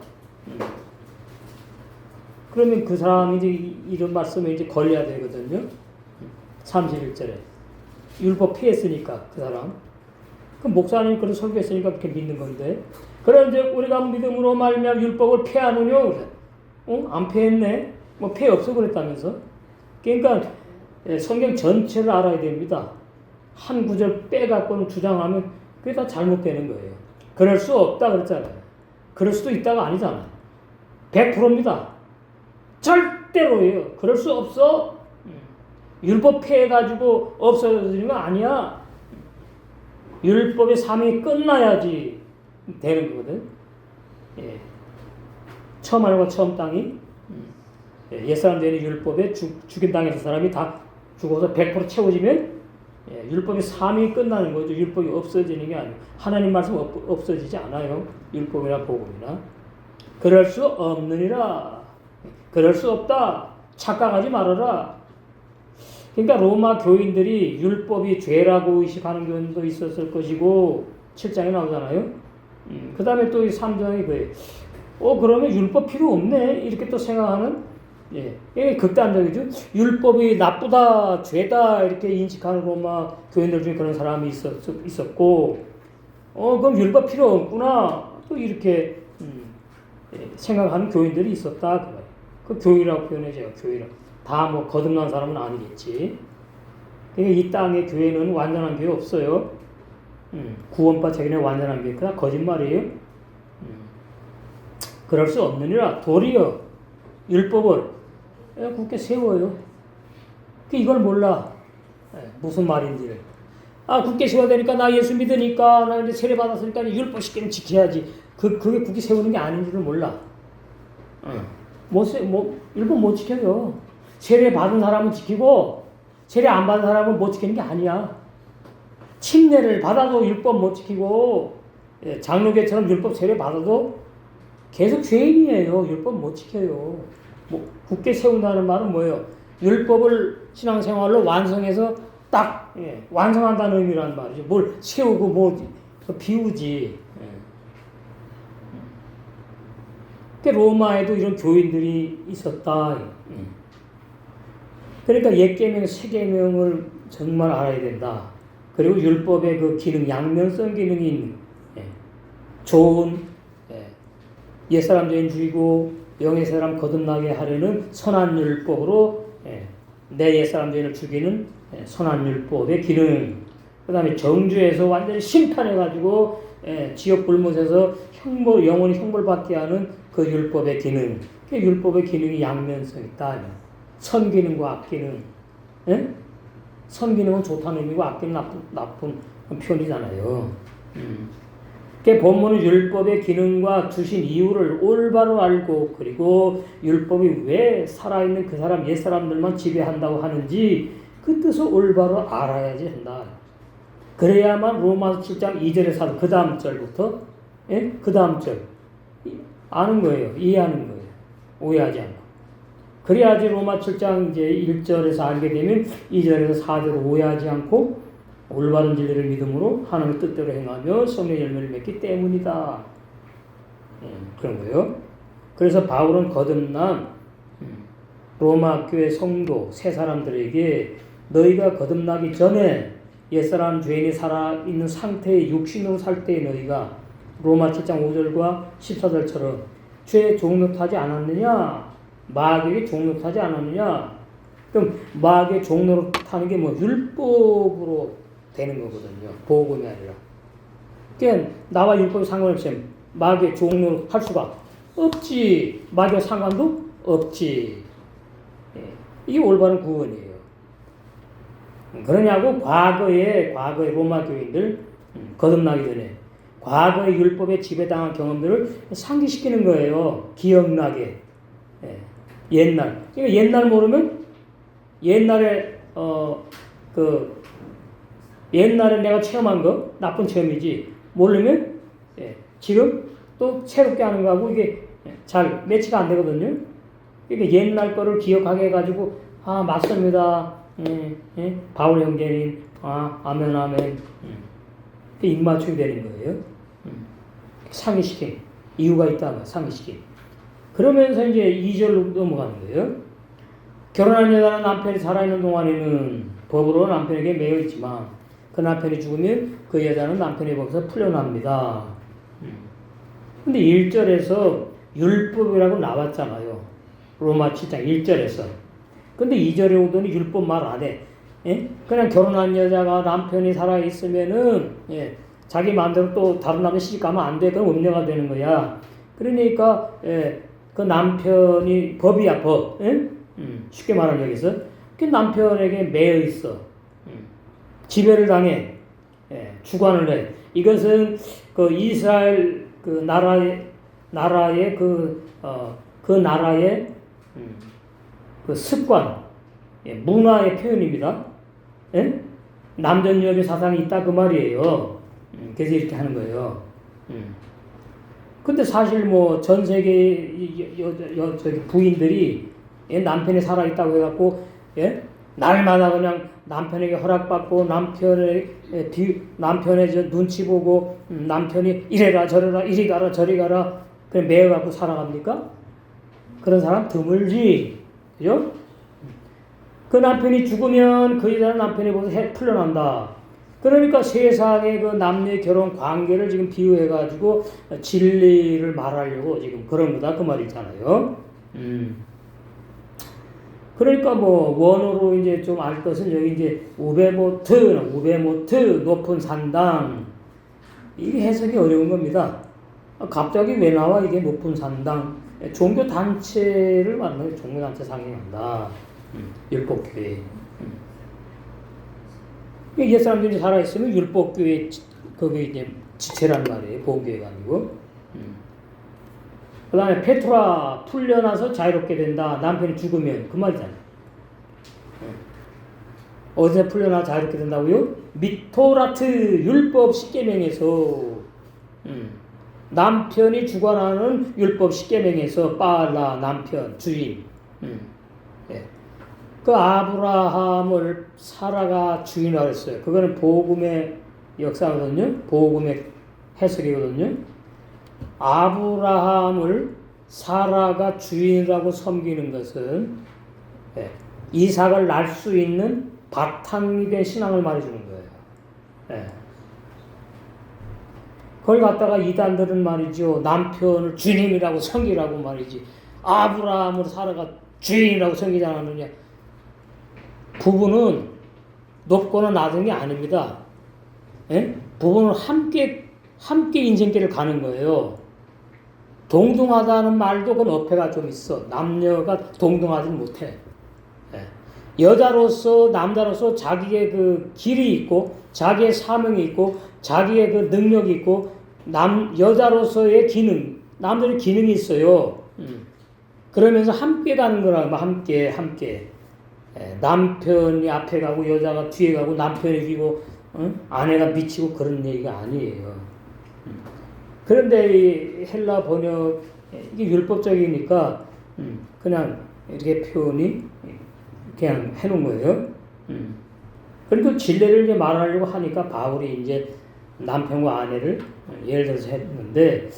그러면 그 사람이 이제 이런 말씀에 이제 걸려야 되거든요. 31절에. 율법 피했으니까, 그 사람. 그 목사님 그런 설교했으니까 그렇게 믿는 건데. 그런데 우리가 믿음으로 말미암아 율법을 피하느뇨? 안 피했네? 뭐 피해 없어 그랬다면서? 그러니까 성경 전체를 알아야 됩니다. 한 구절 빼갖고는 주장하면 그게 다 잘못되는 거예요. 그럴 수 없다 그랬잖아요. 그럴 수도 있다가 아니잖아요. 100%입니다. 절대로예요. 그럴 수 없어. 율법 폐해가지고 없어지는 거 아니야. 율법의 삶이 끝나야지 되는 거거든. 예. 처음 하늘과 처음 땅이 옛사람 되는 율법에 죽인 땅에서 사람이 다 죽어서 100% 채워지면 율법의 삶이 끝나는 거죠. 율법이 없어지는 게 아니에요. 하나님 말씀 없어지지 않아요. 율법이나 복음이나. 그럴 수 없느니라. 그럴 수 없다. 착각하지 말아라. 그러니까 로마 교인들이 율법이 죄라고 의식하는 교인도 있었을 것이고 7장에 나오잖아요. 그 다음에 또 3장이 그래요. 그러면 율법 필요 없네. 이렇게 또 생각하는 이게 극단적이죠. 율법이 나쁘다, 죄다 이렇게 인식하는 로마 교인들 중에 그런 사람이 있었고 그럼 율법 필요 없구나. 또 이렇게 생각하는 교인들이 있었다. 그 교회라고 표현해줘요. 교회라. 다 뭐 거듭난 사람은 아니겠지. 그러니까 이 땅의 교회는 완전한 교회 없어요. 구원받 자기네 완전한 교회 그냥 거짓말이에요. 그럴 수 없느니라. 도리어 율법을 굳게 세워요. 이걸 몰라. 무슨 말인지를. 굳게 세워야 되니까 나 예수 믿으니까 나 이제 세례 받았으니까 율법 시키면 지켜야지. 그게 굳게 세우는 게 아닌 줄을 몰라. 율법 못 지켜요. 세례 받은 사람은 지키고 세례 안 받은 사람은 못 지키는 게 아니야. 침례를 받아도 율법 못 지키고 장로교처럼 율법 세례 받아도 계속 죄인이에요. 율법 못 지켜요. 굳게 세운다는 말은 뭐예요? 율법을 신앙생활로 완성해서 딱 완성한다는 의미란 말이죠. 뭘 세우고 비우지. 로마에도 이런 교인들이 있었다. 그러니까 옛 계명, 새 계명을 정말 알아야 된다. 그리고 율법의 그 기능, 양면성 기능이 있는 좋은 옛사람 죄인 죽이고 영의 사람 거듭나게 하려는 선한 율법으로 내 옛사람 죄인을 죽이는 선한 율법의 기능. 그 다음에 정죄에서 완전히 심판해가지고 지옥 불못에서 영원히 형벌받게 하는 그 율법의 기능. 그 율법의 기능이 양면성 있다. 선기능과 악기능. 선기능은 좋다는 의미고 악기는 나쁜 표현이잖아요. 그 본문은 율법의 기능과 주신 이유를 올바로 알고 그리고 율법이 왜 살아있는 그 사람 옛사람들만 지배한다고 하는지 그 뜻을 올바로 알아야지 한다. 그래야만 로마서 7장 2절에 사도 그 다음 절부터 그 다음 절 아는 거예요. 이해하는 거예요. 오해하지 않고. 그래야지 로마 7장 이제 1절에서 알게 되면 2절에서 4절을 오해하지 않고 올바른 진리를 믿음으로 하나님의 뜻대로 행하며 성령의 열매를 맺기 때문이다. 그런 거예요. 그래서 바울은 거듭난 로마 교회 성도 새 사람들에게 너희가 거듭나기 전에 옛사람 죄인이 살아있는 상태의 육신으로 살 때의 너희가 로마 7장 5절과 14절처럼 죄에 종노하지 않았느냐? 마귀에게 종노하지 않았느냐? 그럼 마귀의 종노로 타는 게 뭐 율법으로 되는 거거든요. 복음이 아니라. 그러니까 나와 율법이 상관없이 마귀의 종노로 할 수가 없지. 마귀와 상관도 없지. 이게 올바른 구원이에요. 그러냐고 과거에 로마 교인들 거듭나기 전에 과거의 율법에 지배당한 경험들을 상기시키는 거예요. 기억나게. 옛날. 그러니까 옛날 모르면 옛날에 옛날에 내가 체험한 거 나쁜 체험이지 모르면 지금 또 새롭게 하는 거하고 이게 잘 매치가 안 되거든요. 그러니까 옛날 거를 기억하게 해가지고 맞습니다. 바울 형제님 아멘 아멘 입맞춤이 되는 거예요. 상기시킨 이유가 있다. 상기시킨. 그러면서 이제 2절로 넘어가는 거예요. 결혼한 여자는 남편이 살아있는 동안에는 법으로 남편에게 매여 있지만 그 남편이 죽으면 그 여자는 남편의 법에서 풀려납니다. 근데 1절에서 율법이라고 나왔잖아요. 로마 7장 1절에서. 근데 2절에 오더니 율법 말 안 해. 그냥 결혼한 여자가 남편이 살아있으면은 자기 마음대로 또 다른 남자 시집가면 안 돼. 그럼 음녀가 되는 거야. 그러니까 그 남편이 법이야 법. 쉽게 말하면 여기서 그 남편에게 매여 있어. 지배를 당해. 주관을 해. 이것은 그 이스라엘 그 나라의 그 나라의 그 습관, 문화의 표현입니다. 남전여비 사상이 있다 그 말이에요. 그래서 이렇게 하는 거예요. 근데 사실 뭐 전 세계 부인들이 남편이 살아있다고 해갖고 날마다 그냥 남편에게 허락받고 남편의 저 눈치 보고 남편이 이래라 저래라 이리 가라 저리 가라 그냥 매여갖고 살아갑니까? 그런 사람 드물지. 그죠? 그 남편이 죽으면 그 여자는 남편의 법에서 풀려난다. 그러니까 세상의 그 남녀 결혼 관계를 지금 비유해가지고 진리를 말하려고 지금 그런 거다 그 말이잖아요. 그러니까 뭐 원어로 이제 좀 알 것은 여기 이제 우베모트 높은 산당 이게 해석이 어려운 겁니다. 갑자기 왜 나와 이게 높은 산당? 종교 단체를 만나요. 종교 단체 상행한다. 율법교회. 옛 사람들이 살아있으면 율법교회 그게 이제 지체란 말이에요. 보험교회가 아니고. 그 다음에 페트라 풀려나서 자유롭게 된다. 남편이 죽으면 그 말이잖아요. 어디서 풀려나 자유롭게 된다고요? 미토라트 율법 십계명에서 남편이 주관하는 율법 십계명에서 빨라 남편 주인. 그 아브라함을 사라가 주인이라고 했어요. 그거는 복음의 역사거든요. 복음의 해석이거든요. 아브라함을 사라가 주인이라고 섬기는 것은 이삭을 낳을 수 있는 바탕이 된 신앙을 말해주는 거예요. 그걸 갖다가 이단들은 말이죠. 남편을 주님이라고 섬기라고 말이지. 아브라함을 사라가 주인이라고 섬기지 않았느냐. 부부는 높거나 낮은 게 아닙니다. 부부는 함께 인생길을 가는 거예요. 동등하다는 말도 그건 어폐가 좀 있어. 남녀가 동등하지 못해. 여자로서 남자로서 자기의 그 길이 있고 자기의 사명이 있고 자기의 그 능력이 있고 여자로서의 기능, 남들의 기능이 있어요. 그러면서 함께 가는 거라 함께. 남편이 앞에 가고 여자가 뒤에 가고 남편이 이기고 아내가 미치고 그런 얘기가 아니에요. 그런데 이 헬라 번역 이게 율법적이니까 그냥 이렇게 표현이 그냥 해놓은 거예요. 그리고 진례를 이제 말하려고 하니까 바울이 이제 남편과 아내를 예를 들어서 했는데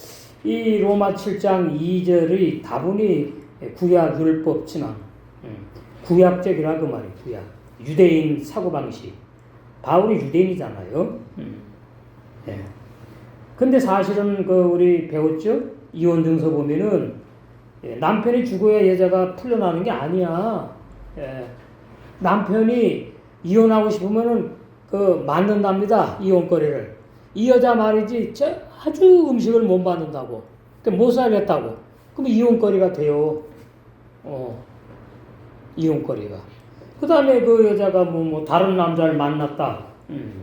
이 로마 7장 2절의 다분히 구약 율법 진앙 구약적이라 그 말이에요. 구약. 유대인 사고방식. 바울이 유대인이잖아요. 예. 근데 사실은 우리 배웠죠? 이혼 증서 보면은 남편이 죽어야 여자가 풀려나는 게 아니야. 예. 남편이 이혼하고 싶으면은 만든답니다. 이혼거리를. 이 여자 말이지, 아주 음식을 못 만든다고. 못 살겠다고. 그럼 이혼거리가 돼요. 이혼거리가. 그 다음에 그 여자가 다른 남자를 만났다.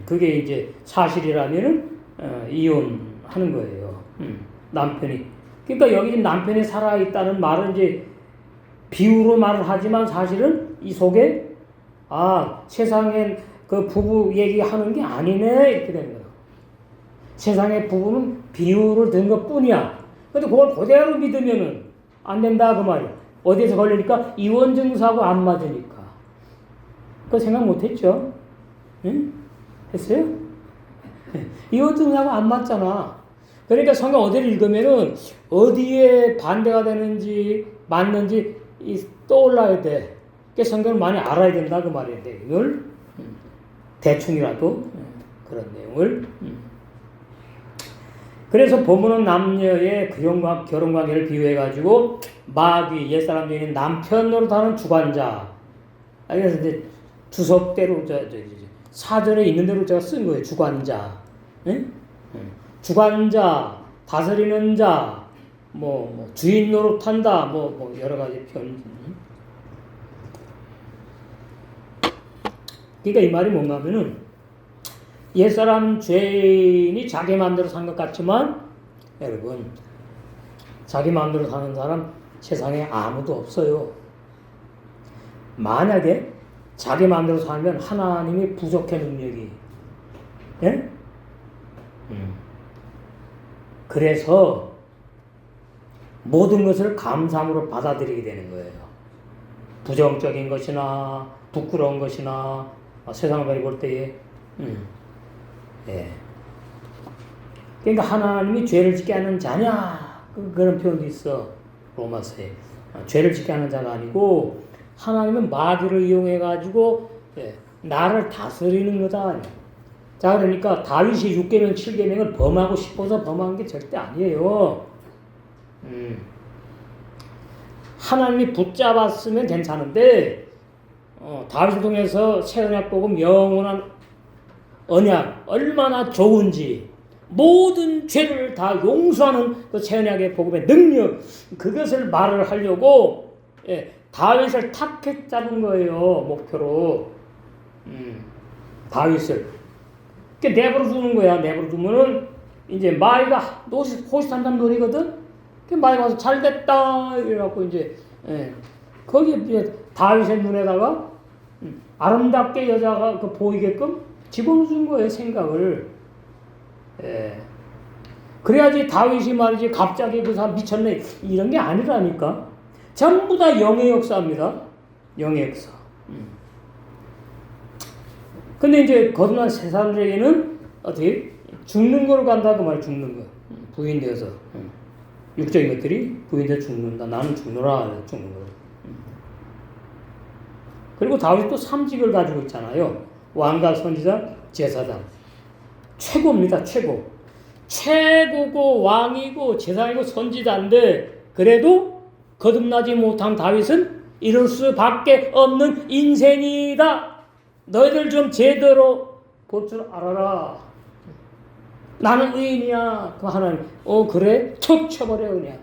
그게 이제 사실이라면은, 이혼하는 거예요. 남편이. 그러니까 여기 남편이 살아있다는 말은 이제 비유로 말을 하지만 사실은 이 속에, 세상엔 그 부부 얘기하는 게 아니네. 이렇게 되는 거예요. 세상의 부부는 비유를 든 것 뿐이야. 근데 그걸 그대로 믿으면은 안 된다. 그 말이야. 어디에서 걸리니까? 이혼 증서하고 안 맞으니까. 그거 생각 못 했죠? 응? 했어요? 이혼 증서하고 안 맞잖아. 그러니까 성경 어디를 읽으면은 어디에 반대가 되는지 맞는지 떠올라야 돼. 그러니까 성경을 많이 알아야 된다. 그 말이야. 내용을. 대충이라도 그런 내용을. 그래서 본문은 남녀의 결혼관계를 비유해가지고 마귀, 옛사람 중에 남편 노릇하는 주관자. 그래서 이제 주석대로 사전에 있는 대로 제가 쓴 거예요. 주관자. 응? 주관자, 다스리는 자, 주인 노릇한다, 여러 가지 표현. 그러니까 이 말이 뭔가 하면은, 옛사람 죄인이 자기 마음대로 산 것 같지만, 여러분, 자기 마음대로 사는 사람 세상에 아무도 없어요. 만약에 자기 마음대로 살면 하나님이 부족해 능력이. 예? 그래서 모든 것을 감사함으로 받아들이게 되는 거예요. 부정적인 것이나 부끄러운 것이나 세상을 볼 때에 예. 그러니까 하나님이 죄를 짓게 하는 자냐 그런 표현도 있어. 로마서에 죄를 짓게 하는 자가 아니고 하나님은 마귀를 이용해 가지고 나를 다스리는 거다. 자, 그러니까 다윗이 6계명 7계명을 범하고 싶어서 범한 게 절대 아니에요. 하나님이 붙잡았으면 괜찮은데 다윗을 통해서 새 언약 복음 영원한 언약 얼마나 좋은지 모든 죄를 다 용서하는 그 새 언약의 복음의 능력 그것을 말을 하려고 다윗을 탁해 잡은 거예요. 목표로 다윗을 내버려 두는 거야. 내버려 두면은 이제 마이가 호시탐탐 놀이거든. 마이가 와서 잘 됐다 이래갖고 이제 거기에 이제 다윗의 눈에다가 아름답게 여자가 보이게끔 집어넣은 거예요. 생각을. 그래야지 다윗이 말이지 갑자기 그 사람 미쳤네 이런 게 아니라니까. 전부 다 영의 역사입니다. 영의 역사. 근데 이제 거듭난 세 사람들에게는 어떻게 죽는 거로 간다 그 말. 죽는 거. 부인되어서 육적인 것들이 부인되어 죽는다. 나는 죽노라. 죽는 거. 그리고 다윗이 또 3직을 가지고 있잖아요. 왕과 선지자, 제사장. 최고입니다. 최고. 최고고 왕이고 제사장이고 선지자인데 그래도 거듭나지 못한 다윗은 이럴 수밖에 없는 인생이다. 너희들 좀 제대로 볼 줄 알아라. 나는 의인이야. 그 하나님. 그래? 툭 쳐버려 그냥.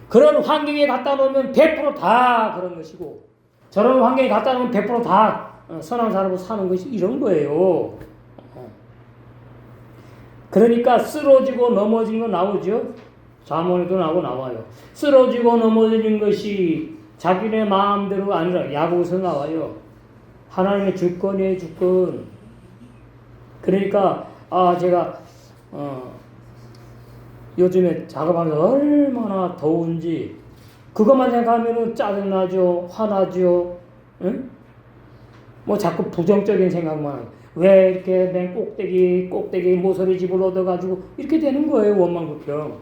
그런 환경에 갖다 놓으면 100%다 그런 것이고 저런 환경에 갖다 놓으면 100%다 선한 사람으로 사는 것이 이런 거예요. 그러니까 쓰러지고 넘어진 거 나오죠. 잠언에도 나와요. 쓰러지고 넘어지는 것이 자기네 마음대로 아니라 야고보서 나와요. 하나님의 주권이에요. 주권. 그러니까 제가 요즘에 작업하면서 얼마나 더운지 그것만 생각하면 짜증나죠. 화나죠. 응? 자꾸 부정적인 생각만 왜 이렇게 맨 꼭대기 모서리 집을 얻어가지고 이렇게 되는 거예요. 원망불평.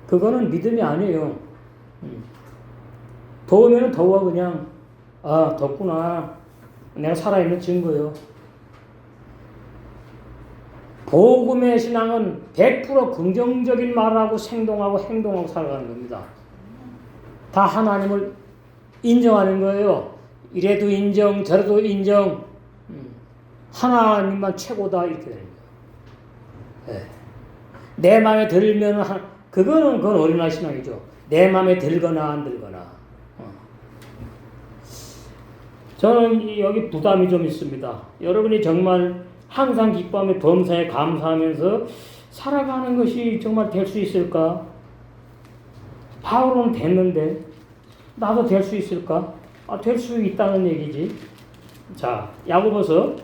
그거는 믿음이 아니에요. 더우면 더워 그냥 아 덥구나 내가 살아있는 증거요. 복음의 신앙은 100% 긍정적인 말하고 생동하고 행동하고 살아가는 겁니다. 다 하나님을 인정하는 거예요. 이래도 인정 저래도 인정 하나님만 최고다 이렇게 되는 거예요. 네. 내 마음에 들면 그건 어린아이 신앙이죠. 내 마음에 들거나 안 들거나. 저는 여기 부담이 좀 있습니다. 여러분이 정말 항상 기뻐하며 범사에 감사하면서 살아가는 것이 정말 될 수 있을까? 바울은 됐는데 나도 될 수 있을까? 될 수 있다는 얘기지. 자, 야고보서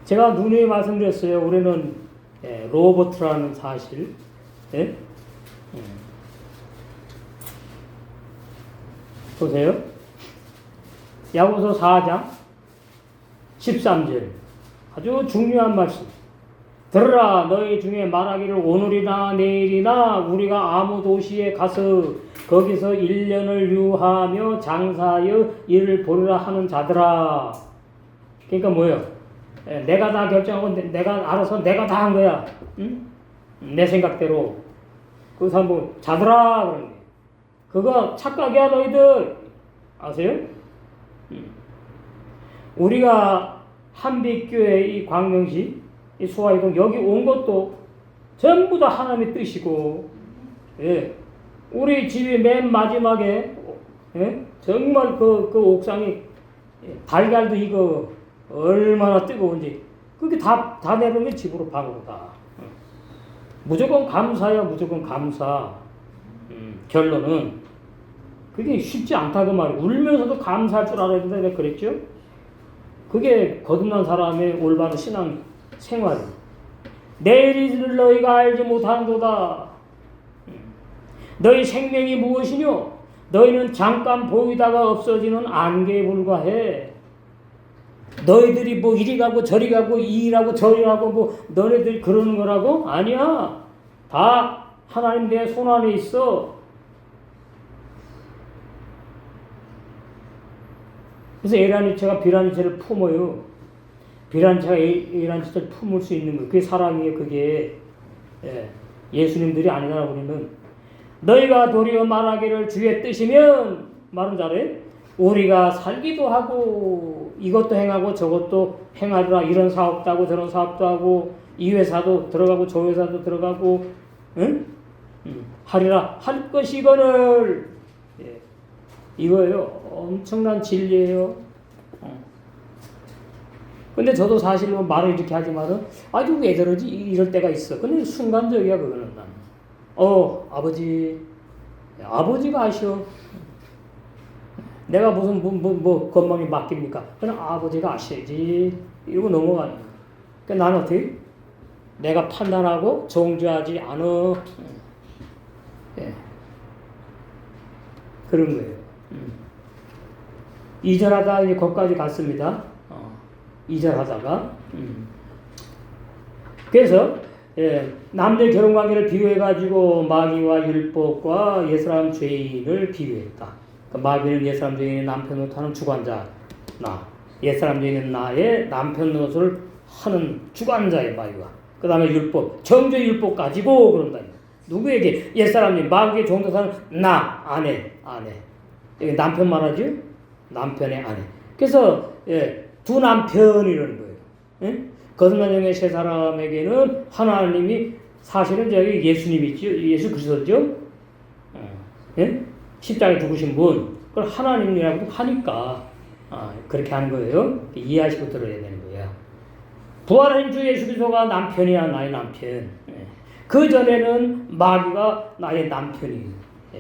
제가 누누이 말씀드렸어요. 우리는 로버트라는 사실. 예? 보세요. 야고보서 4장 13절 아주 중요한 말씀. 들으라 너희 중에 말하기를 오늘이나 내일이나 우리가 아무 도시에 가서 거기서 1년을 유하며 장사하여 일을 보리라 하는 자들아. 그러니까 뭐예요? 내가 다 결정하고 내가 알아서 내가 다 한 거야. 응? 내 생각대로. 그 사람 뭐 자들아 그러는 거예요. 그거 착각이야 너희들. 아세요? 우리가 한빛교회 이 광명시 이 수화이동 여기 온 것도 전부 다 하나님의 뜻이고, 예. 우리 집이 맨 마지막에, 예. 정말 그 옥상이 달걀도 이거 얼마나 뜨거운지 그게 다 내는 게 집으로 방으로 다. 무조건 감사야 무조건 감사. 결론은 그게 쉽지 않다 그 말이에요. 울면서도 감사할 줄 알아야 된다 내가 그랬죠. 그게 거듭난 사람의 올바른 신앙 생활이에요. 내일을 너희가 알지 못하는도다. 너희 생명이 무엇이뇨? 너희는 잠깐 보이다가 없어지는 안개에 불과해. 너희들이 뭐 이리 가고 저리 가고 이 일하고 저리 하고 뭐 너네들이 그러는 거라고? 아니야. 다 하나님 내 손 안에 있어. 그래서 에라니체가 비라니체를 품어요. 비라니체가 에라니체를 품을 수 있는 거. 그게 사랑이에요. 그게 예수님들이 아니라 우리는 너희가 도리어 말하기를 주의 뜻이면 말은 잘해. 우리가 살기도 하고 이것도 행하고 저것도 행하리라. 이런 사업도 하고 저런 사업도 하고 이 회사도 들어가고 저 회사도 들어가고 응? 하리라 할 것이거늘. 이거예요. 엄청난 진리예요. 근데 저도 사실 뭐 말을 이렇게 하지만은 아주 왜 저러지 이럴 때가 있어. 근데 순간적이야 그거는 나는. 아버지가 아셔. 내가 무슨 뭐 건망이 맡깁니까? 그냥 아버지가 아셔야지. 이러고 넘어가는. 그러니까 나는 어떻게? 내가 판단하고 정죄하지 않아. 예. 그런 거예요. 2절 하다가 이제 거기까지 갔습니다. 2절 하다가. 그래서, 남녀 결혼 관계를 비유해가지고 마귀와 율법과 옛사람 죄인을 비유했다. 그러니까 마귀는 옛사람 죄인의 남편 노릇 하는 주관자, 옛사람 죄인은 나의 남편 노릇을 하는 주관자의 마귀가. 그 다음에 율법, 정죄 율법 가지고 그런다. 누구에게? 옛사람이 마귀의 종도 사는 아내. 남편 말하죠? 남편의 아내. 그래서 두 남편이라는 거예요. 거듭난 영의 세 사람에게는 하나님이 사실은 저기 예수님이죠. 예수 그리스도죠. 십자가에 죽으신 분. 그걸 하나님이라고 하니까 그렇게 하는 거예요. 이해하시고 들어야 되는 거예요. 부활하신 주 예수 그리스도가 남편이야. 나의 남편. 그 전에는 마귀가 나의 남편이에요.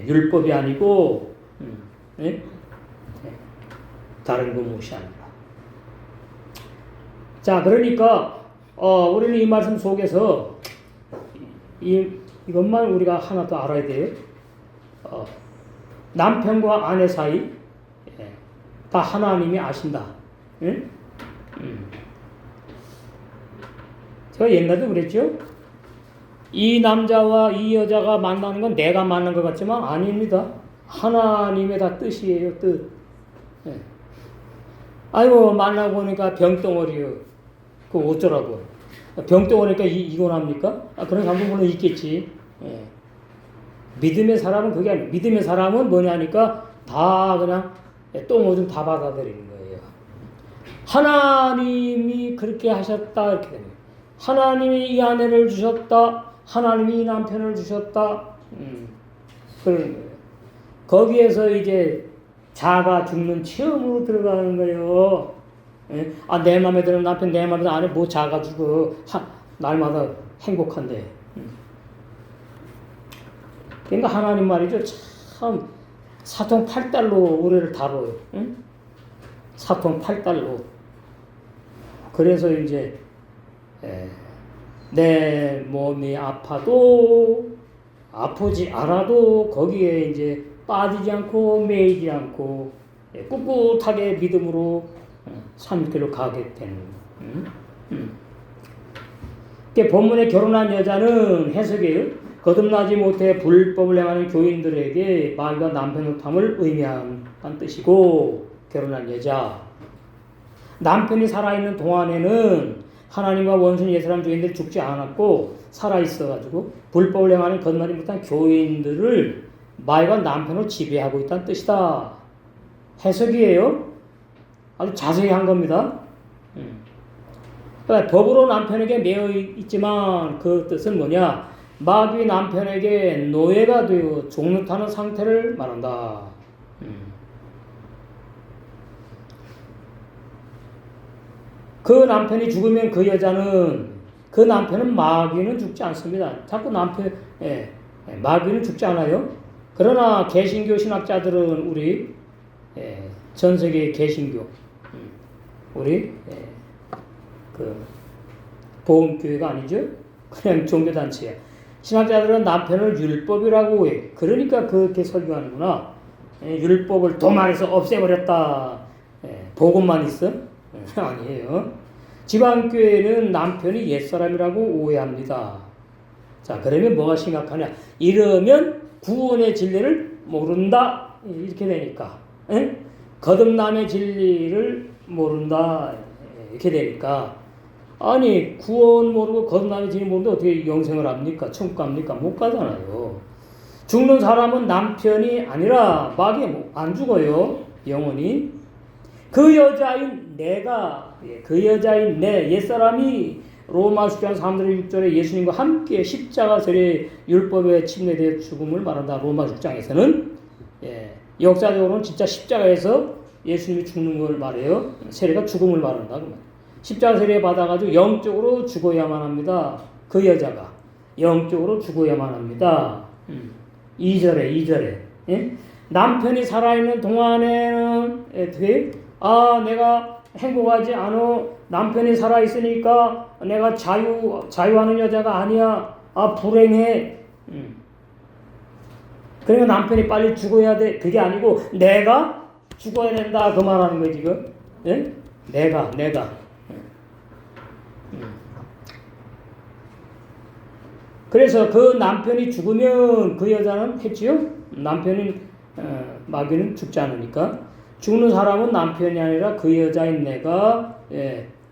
율법이 아니고 다른 거 무시합니다. 자, 그러니까 우리는 이 말씀 속에서 이것만 우리가 하나 더 알아야 돼요. 남편과 아내 사이 다 하나님이 아신다. 제가 옛날에도 그랬죠. 이 남자와 이 여자가 만나는 건 내가 만난 것 같지만 아닙니다. 하나님의 다 뜻이에요, 뜻. 예. 아이고, 만나고 보니까 병덩어리요. 그거 어쩌라고. 병덩어리니까 이건 합니까? 그런 사람도 물론 있겠지. 예. 믿음의 사람은 그게 아니에요. 믿음의 사람은 뭐냐니까 다 그냥 똥 오줌 다 받아들이는 거예요. 하나님이 그렇게 하셨다 이렇게 됩니다. 하나님이 이 아내를 주셨다. 하나님이 이 남편을 주셨다. 그러는 거예요. 거기에서 이제 자가 죽는 체험으로 들어가는 거예요. 예? 내 마음에 드는 남편, 내 마음에 드는 아내 뭐 자가 죽어. 날마다 행복한데. 그러니까 하나님 말이죠. 참 사통팔달로 우리를 다뤄요. 응? 사통팔달로. 그래서 이제 내 몸이 아파도 아프지 않아도 거기에 이제 빠지지 않고 매이지 않고 꿋꿋하게 믿음으로 산길로 가게 되는 거예요. 본문에 결혼한 여자는 해석이에요. 거듭나지 못해 불법을 행하는 교인들에게 마귀가 남편 노탐을 의미한 뜻이고, 결혼한 여자. 남편이 살아있는 동안에는 하나님과 원수는 옛사람 교인들이 죽지 않았고 살아있어가지고 불법을 행하는 거듭나지 못한 교인들을 마귀가 남편으로 지배하고 있다는 뜻이다. 해석이에요. 아주 자세히 한 겁니다. 그러니까 법으로 남편에게 매여 있지만 그 뜻은 뭐냐? 마귀 남편에게 노예가 되어 종노타는 상태를 말한다. 그 남편이 죽으면 그 여자는, 그 남편은 마귀는 죽지 않습니다. 자꾸 마귀는 죽지 않아요. 그러나 개신교 신학자들은 우리 전 세계 개신교, 우리 그 보험교회가 아니죠. 그냥 종교단체야. 신학자들은 남편을 율법이라고 해. 그러니까 그렇게 설교하는구나. 율법을 도말해서 없애버렸다. 복음만 있어? 아니에요. 지방교회는 남편이 옛사람이라고 오해합니다. 자, 그러면 뭐가 심각하냐? 이러면 구원의 진리를 모른다. 이렇게 되니까. 거듭남의 진리를 모른다. 이렇게 되니까. 아니, 구원 모르고 거듭남의 진리 모르는데 어떻게 영생을 합니까? 천국 갑니까? 못 가잖아요. 죽는 사람은 남편이 아니라 마귀에 안 죽어요. 영원히. 그 여자인 내가, 그 여자인 내 옛사람이 로마 10장 3절 6절에 예수님과 함께 십자가 세례 율법에 침례되어 죽음을 말한다. 로마 6장에서는 역사적으로는 진짜 십자가에서 예수님이 죽는 걸 말해요. 세례가 죽음을 말한다. 십자가 세례 받아가지고 영적으로 죽어야만 합니다. 그 여자가 영적으로 죽어야만 합니다. 2절에 남편이 살아있는 동안에는 어떻게? 내가 행복하지 않아. 남편이 살아있으니까 내가 자유하는 여자가 아니야. 불행해. 그러니까 남편이 빨리 죽어야 돼. 그게 아니고 내가 죽어야 된다. 그 말하는 거지 지금. 내가. 그래서 그 남편이 죽으면 그 여자는 했지요? 마귀는 죽지 않으니까. 죽는 사람은 남편이 아니라 그 여자인 내가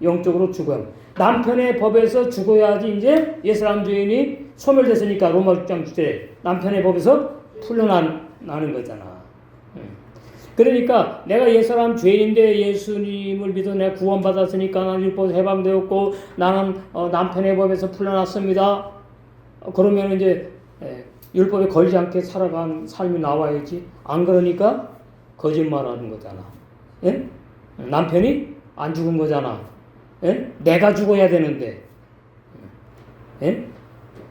영적으로 죽음. 남편의 법에서 죽어야지 이제 옛사람 죄인이 소멸됐으니까 로마 6장 6절에 남편의 법에서 풀려나는 거잖아. 그러니까 내가 옛사람 죄인인데 예수님을 믿어 내가 구원받았으니까 나는 율법에서 해방되었고 나는 남편의 법에서 풀려났습니다. 그러면 이제 율법에 걸리지 않게 살아간 삶이 나와야지. 안 그러니까 거짓말하는 거잖아. 남편이 안 죽은 거잖아. 내가 죽어야 되는데.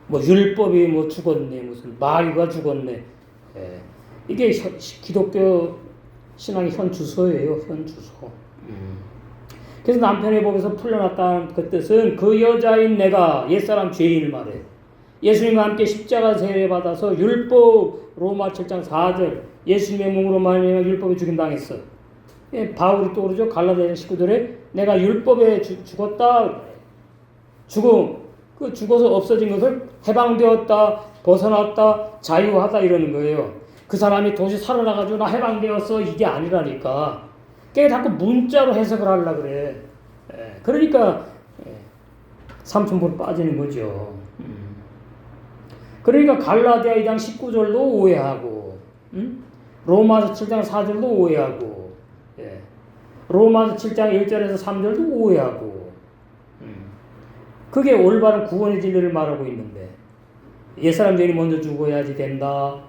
뭐 율법이 뭐 죽었네, 무슨 마귀가 죽었네. 이게 기독교 신앙의 현 주소예요, 현 주소. 그래서 남편의 법에서 풀려났다는 그 뜻은 그 여자인 내가 옛사람 죄인을 말해. 예수님과 함께 십자가 세례 받아서 율법 로마 7장 4절 예수님의 몸으로 말미암아 율법에 죽임당했어. 바울이 또 그러죠. 갈라디아 19절에 내가 율법에 죽었다. 죽음. 그 죽어서 없어진 것을 해방되었다, 벗어났다, 자유하다 이러는 거예요. 그 사람이 도저히 살아나가지고 나 해방되었어 이게 아니라니까. 걔 자꾸 문자로 해석을 하려고 그래. 그러니까 삼천포로 빠지는 거죠. 그러니까 갈라디아 2장 19절도 오해하고, 로마서 7장 4절도 오해하고, 로마서 7장 1절에서 3절도 오해하고, 그게 올바른 구원의 진리를 말하고 있는데, 옛사람 죄인이 먼저 죽어야지 된다.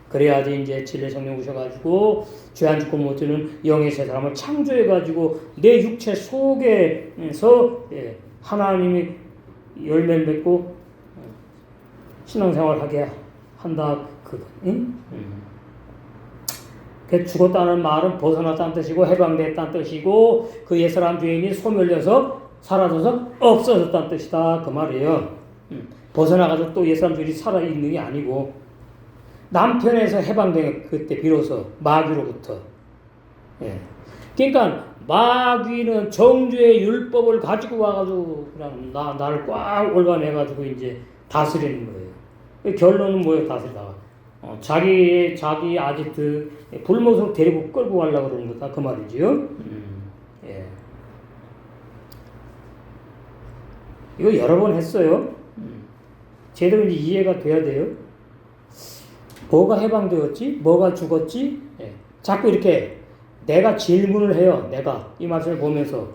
그래야지 이제 진리 성령 오셔가지고 죄 안 짓고 못 지는 영의 새 사람을 창조해가지고 내 육체 속에서 하나님이 열매를 맺고 신앙생활하게 한다. 그 죽었다는 말은 벗어났다는 뜻이고 해방됐다는 뜻이고 그 옛사람 죄인이 소멸돼서 사라져서 없어졌다는 뜻이다. 그 말이에요. 벗어나가지고 또 옛사람 죄인이 살아있는 게 아니고 남편에서 해방된 그때 비로소 마귀로부터. 그러니까 마귀는 정죄의 율법을 가지고 와가지고 그냥 나를 꽉 올가매가지고 이제 다스리는 거예요. 결론은 뭐예요? 다스리다가 자기 아지트 불못으로 데리고 끌고 가려고 그러는 거다 그 말이지요. 이거 여러 번 했어요. 제대로 이제 이해가 돼야 돼요. 뭐가 해방되었지? 뭐가 죽었지? 자꾸 이렇게 내가 질문을 해요. 내가 이 말씀을 보면서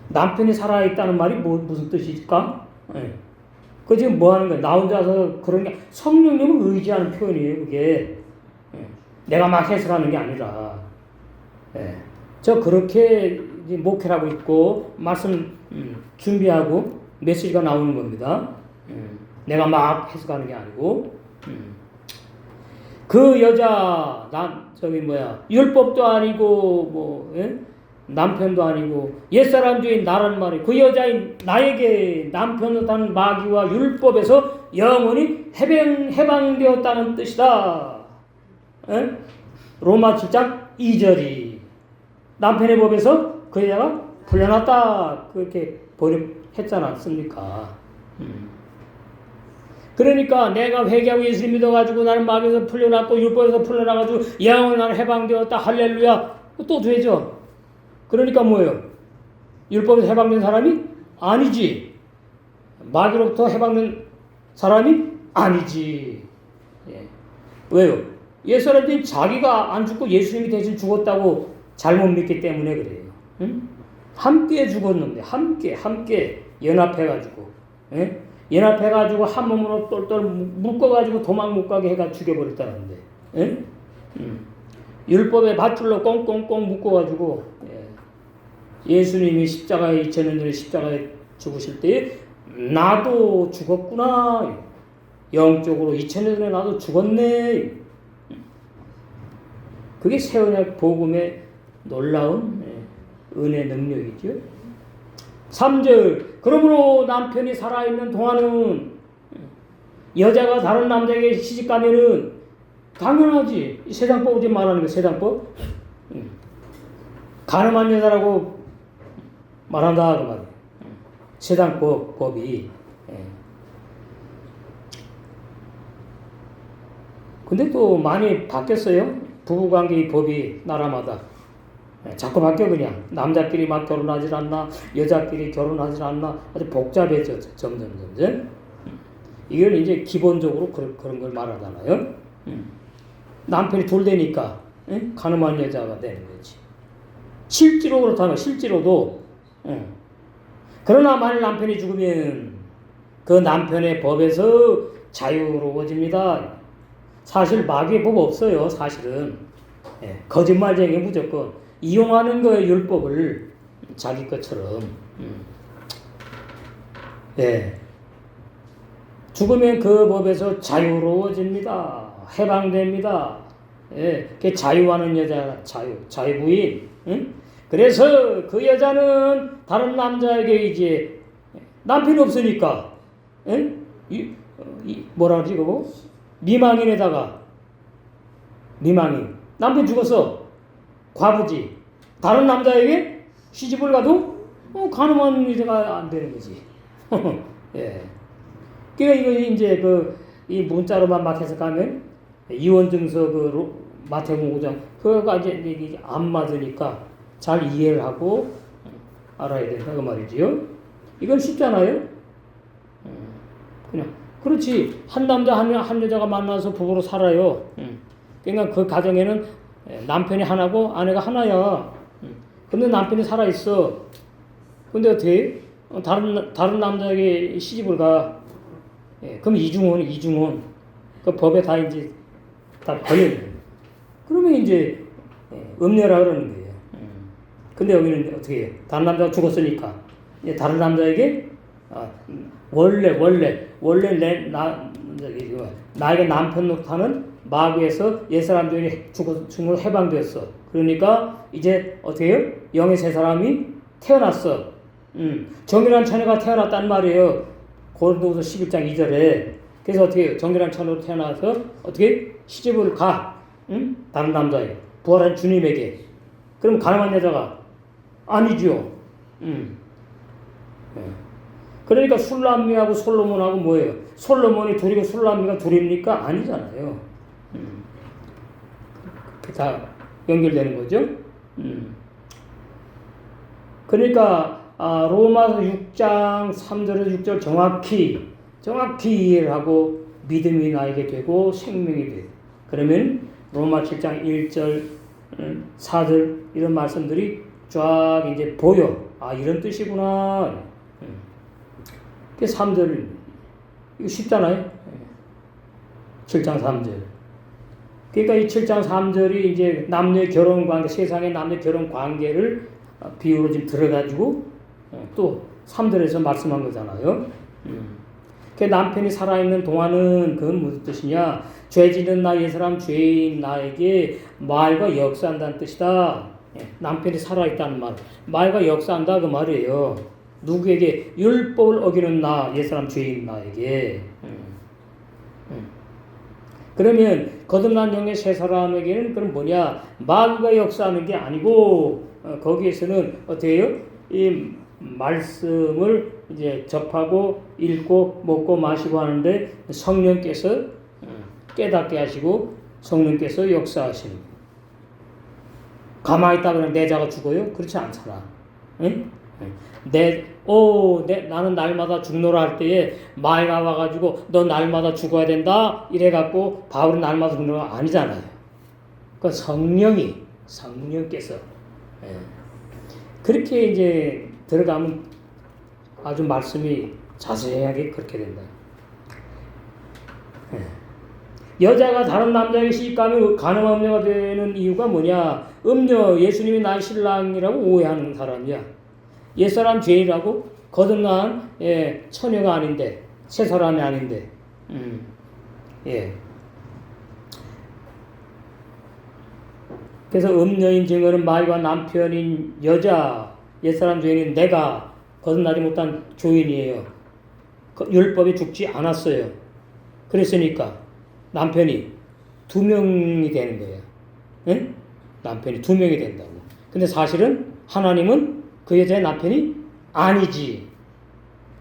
남편이 살아있다는 말이 무슨 뜻일까? 그 지금 뭐 하는 거야? 나 혼자서 그런 게 성령님을 의지하는 표현이에요. 그게 내가 막 해석하는 게 아니라 저 그렇게 목회를 하고 있고 말씀 준비하고 메시지가 나오는 겁니다. 내가 막 해석하는 게 아니고 그 여자 율법도 아니고 남편도 아니고 옛사람 중에 나란 말이 그 여자인 나에게 남편이라는 마귀와 율법에서 영원히 해방되었다는 뜻이다. 로마 7장 2절이 남편의 법에서 그 여자가 풀려났다 그렇게 했잖아 않습니까? 그러니까 내가 회개하고 예수님 믿어가지고 나는 마귀에서 풀려났고 율법에서 풀려나가지고 영원히 나는 해방되었다 할렐루야 또 되죠. 그러니까 뭐예요? 율법에서 해방된 사람이 아니지. 마귀로부터 해방된 사람이 아니지. 왜요? 옛사람들이 자기가 안 죽고 예수님이 대신 죽었다고 잘못 믿기 때문에 그래요. 함께 죽었는데 함께 연합해가지고 연합해가지고 한 몸으로 똘똘 묶어가지고 도망 못 가게 해가 죽여버렸다는데 율법에 밧줄로 꽁꽁꽁 묶어가지고 예수님이 십자가에 2000년 전에 십자가에 죽으실 때 나도 죽었구나 영적으로 2000년 전에 나도 죽었네. 그게 새언약 복음의 놀라운 은혜 능력이죠. 3절 그러므로 남편이 살아있는 동안은 여자가 다른 남자에게 시집가면은 당연하지. 세상법을 지금 말하는 거 세상법. 가늠한 여자라고 말한다 그 말이에요. 세상법이. 근데 또 많이 바뀌었어요. 부부관계 법이 나라마다. 자꾸 바뀌어 그냥. 남자끼리 막 결혼하지 않나 여자끼리 결혼하지 않나 아주 복잡해져 점점. 이건 이제 기본적으로 그런 걸 말하잖아요. 남편이 둘 되니까 가늠한 여자가 되는 거지. 실제로 그렇다면 실제로도 그러나 만일 남편이 죽으면 그 남편의 법에서 자유로워집니다. 사실 마귀의 법 없어요. 사실은 거짓말쟁이 무조건 이용하는 거예요. 율법을 자기 것처럼. 죽으면 그 법에서 자유로워집니다. 해방됩니다. 그게 자유하는 여자, 자유부인. 그래서 그 여자는 다른 남자에게 이제 남편이 없으니까, 뭐라 그러지, 그거? 미망인에다가, 남편 죽었어. 과부지. 다른 남자에게 시집을 가도, 가늠한 여자가 안 되는 거지. 예. 그러니까 이거 이제 이 문자로만 막 해석하면 이원 증서 마태복음 5장 그거가 이제 안 맞으니까 잘 이해를 하고 알아야 된다 그 말이지요. 이건 쉽잖아요. 그냥 그렇지 한 남자 한 여자가 만나서 부부로 살아요. 그러니까 그 가정에는 남편이 하나고 아내가 하나야. 근데 남편이 살아 있어. 근데 어떻게 다른 남자에게 시집을 가? 그럼 이중혼. 그 법에 다 이제 다 걸려. 그러면 이제 음녀라 그러는 거예요. 근데 여기는 어떻게 해요? 다른 남자가 죽었으니까 다른 남자에게 원래 나에게 남편 놓다는 마귀에서 옛사람들이 죽음으로 해방되었어. 그러니까 이제 어떻게 해요? 영의 새 사람이 태어났어. 정결한 처녀가 태어났단 말이에요. 고린도후서 11장 2절에. 그래서 어떻게 해요? 정결한 처녀로 태어나서 어떻게 시집을 가. 다른 남자에 부활한 주님에게. 그럼 가늠한 여자가 아니죠. 그러니까 술람미하고 솔로몬하고 뭐예요? 솔로몬이 둘이고 술람미가 둘입니까? 아니잖아요. 다 연결되는 거죠. 그러니까 로마서 6장 3절에서 6절 정확히 이해를 하고 믿음이 나에게 되고 생명이 돼. 그러면 로마 7장 1절 4절 이런 말씀들이 쫙 이제 보여. 이런 뜻이구나. 그 3절 이거 쉽잖아요. 7장 3절. 그러니까 이 7장 3절이 이제 남녀 결혼 관계, 세상의 남녀 결혼 관계를 비유로 지금 들어가지고 또 3절에서 말씀한 거잖아요. 그 남편이 살아있는 동안은 그건 무슨 뜻이냐? 죄 짓는 나 옛사람 죄인 나에게 말과 역사한다는 뜻이다. 남편이 살아있다는 말. 말과 역사한다 그 말이에요. 누구에게? 율법을 어기는 나 옛사람 죄인 나에게. 그러면 거듭난 영의 새 사람에게는 그럼 뭐냐? 마귀가 역사하는 게 아니고 거기에서는 어떻게 해요? 이 말씀을 이제 접하고 읽고 먹고 마시고 하는데 성령께서 깨닫게 하시고 성령께서 역사하시는 거예요. 가만히 있다 그러면 내 자가 죽어요? 그렇지 않잖아. 응? 나는 날마다 죽노라 할 때에 마귀가 와가지고 너 날마다 죽어야 된다 이래갖고 바울은 날마다 죽노라 아니잖아요. 그 성령께서 그렇게 이제 들어가면 아주 말씀이 자세하게 그렇게 된다. 여자가 다른 남자에게 시집가면 가늠한 음녀가 되는 이유가 뭐냐? 음녀 예수님이 나의 신랑이라고 오해하는 사람이야. 옛사람 죄인이라고 거듭난 처녀가 아닌데 새 사람이 아닌데 그래서 음녀인 증언은 마귀와 남편인 여자 옛사람 죄인인 내가 거듭나지 못한 죄인이에요. 율법이 죽지 않았어요. 그랬으니까 남편이 2명이 되는 거예요. 응? 남편이 2명이 된다고. 근데 사실은 하나님은 그 여자의 남편이 아니지.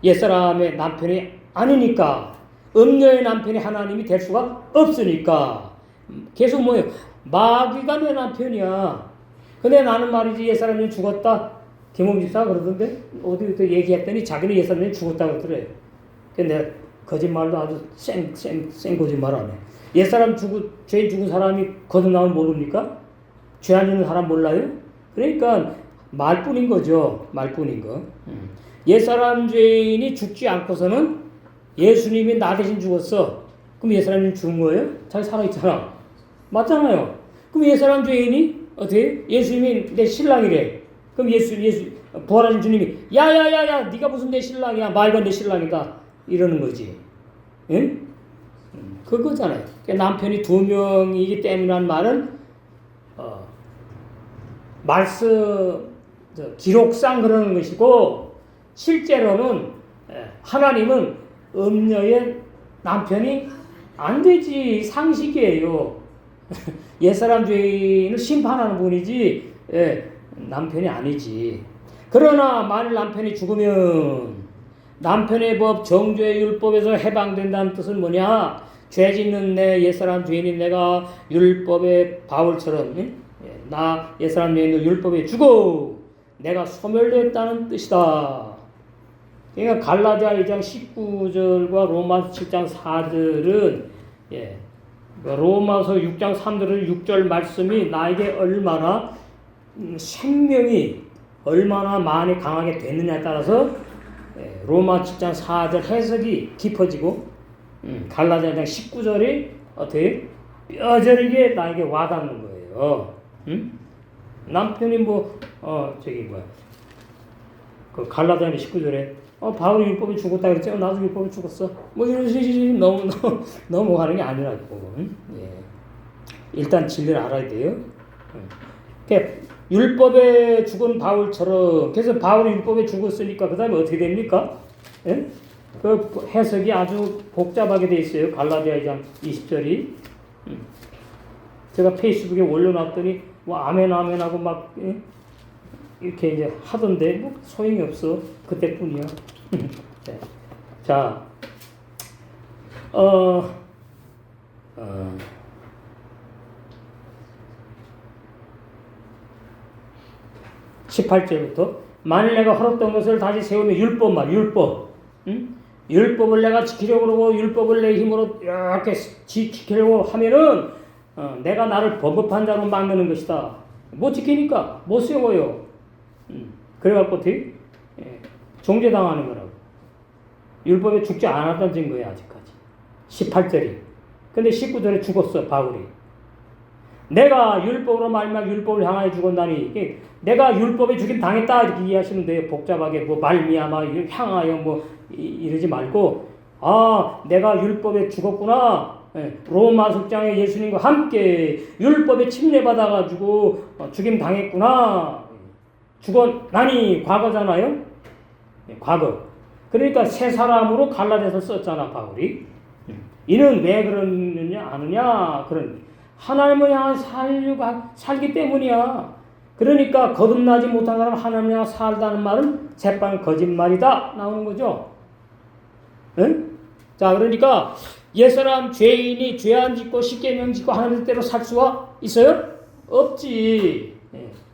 옛사람의 남편이 아니니까. 음녀의 남편이 하나님이 될 수가 없으니까. 계속 뭐예요? 마귀가 내 남편이야. 근데 나는 말이지 옛사람이 죽었다. 김홍 집사 그러던데 어디부터 얘기했더니 자기는 옛사람이 죽었다 그러더래. 근데 거짓말도 아주 생 거짓말 안 해. 옛사람 죄인 죽은 사람이 거듭나면 모릅니까? 죄 안 짓는 사람 몰라요? 그러니까 말뿐인 거죠. 말뿐인 거. 옛사람 죄인이 죽지 않고서는 예수님이 나 대신 죽었어. 그럼 옛사람이 죽은 거예요? 잘 살아있잖아. 맞잖아요. 그럼 옛사람 죄인이 어떻게? 예수님이 내 신랑이래. 그럼 예수 부활하신 주님이 야야야야 네가 무슨 내 신랑이야. 말과 내 신랑이다. 이러는 거지. 응? 그거잖아요. 남편이 2명이기 때문이란 말은 말씀 기록상 그러는 것이고 실제로는 하나님은 음녀의 남편이 안 되지. 상식이에요. 옛사람 죄인을 심판하는 분이지 남편이 아니지. 그러나 만일 남편이 죽으면 남편의 법, 정죄의 율법에서 해방된다는 뜻은 뭐냐? 죄 짓는 내 옛사람 죄인인 내가 율법의 바울처럼 나 옛사람 죄인도 율법에 죽어 내가 소멸됐다는 뜻이다. 그러니까 갈라디아 2장 19절과 로마서 7장 4절은 로마서 6장 3절의 6절 말씀이 나에게 얼마나 생명이 얼마나 많이 강하게 됐느냐에 따라서 로마 7장 4절 해석이 깊어지고 갈라디아 1장 19절이 어떻게 뼈저리게 나에게 와닿는 거예요. 남편이 그 갈라디아 19절에 바울이 율법에 죽었다 그랬지? 나도 율법에 죽었어. 뭐 이런 식으로 넘어가는 게 아니라고. 일단 진리를 알아야 돼요. 율법에 죽은 바울처럼 그래서 바울이 율법에 죽었으니까 그 다음에 어떻게 됩니까? 그 해석이 아주 복잡하게 돼 있어요. 갈라디아 2장 20절이. 제가 페이스북에 올려놨더니 뭐 아멘 하고 막 이렇게 이제 하던데 뭐 소용이 없어. 그때뿐이야. 자, 18절부터 만일 내가 헐었던 것을 다시 세우면 율법. 율법을 내가 지키려고 그러고 율법을 내 힘으로 이렇게 지키려고 하면은 내가 나를 범법한 자로 만드는 것이다. 못 지키니까 못 세워요. 그래갖고 어떻게 정죄당하는 거라고. 율법에 죽지 않았다는 증거야 아직까지. 18절이. 근데 19절에 죽었어 바울이. 내가 율법으로 말미암아 율법을 향하여 죽었나니 내가 율법에 죽임 당했다 이렇게 이해하시면 돼요. 복잡하게 뭐 말미암아 향하여 뭐 이러지 말고 내가 율법에 죽었구나. 로마 속장에 예수님과 함께 율법에 침례받아가지고 죽임 당했구나. 죽었나니 과거잖아요. 과거. 그러니까 새 사람으로 갈라디아서 썼잖아 바울이. 이는 왜 그러느냐 아느냐 그런 하나님을 향해 살기 때문이야. 그러니까 거듭나지 못한 사람 하나님을 향해 살다는 말은 새빵 거짓말이다 나오는 거죠. 응? 자 그러니까 옛사람 죄인이 죄 안 짓고 십계명 짓고 하나님 뜻대로 살 수가 있어요? 없지.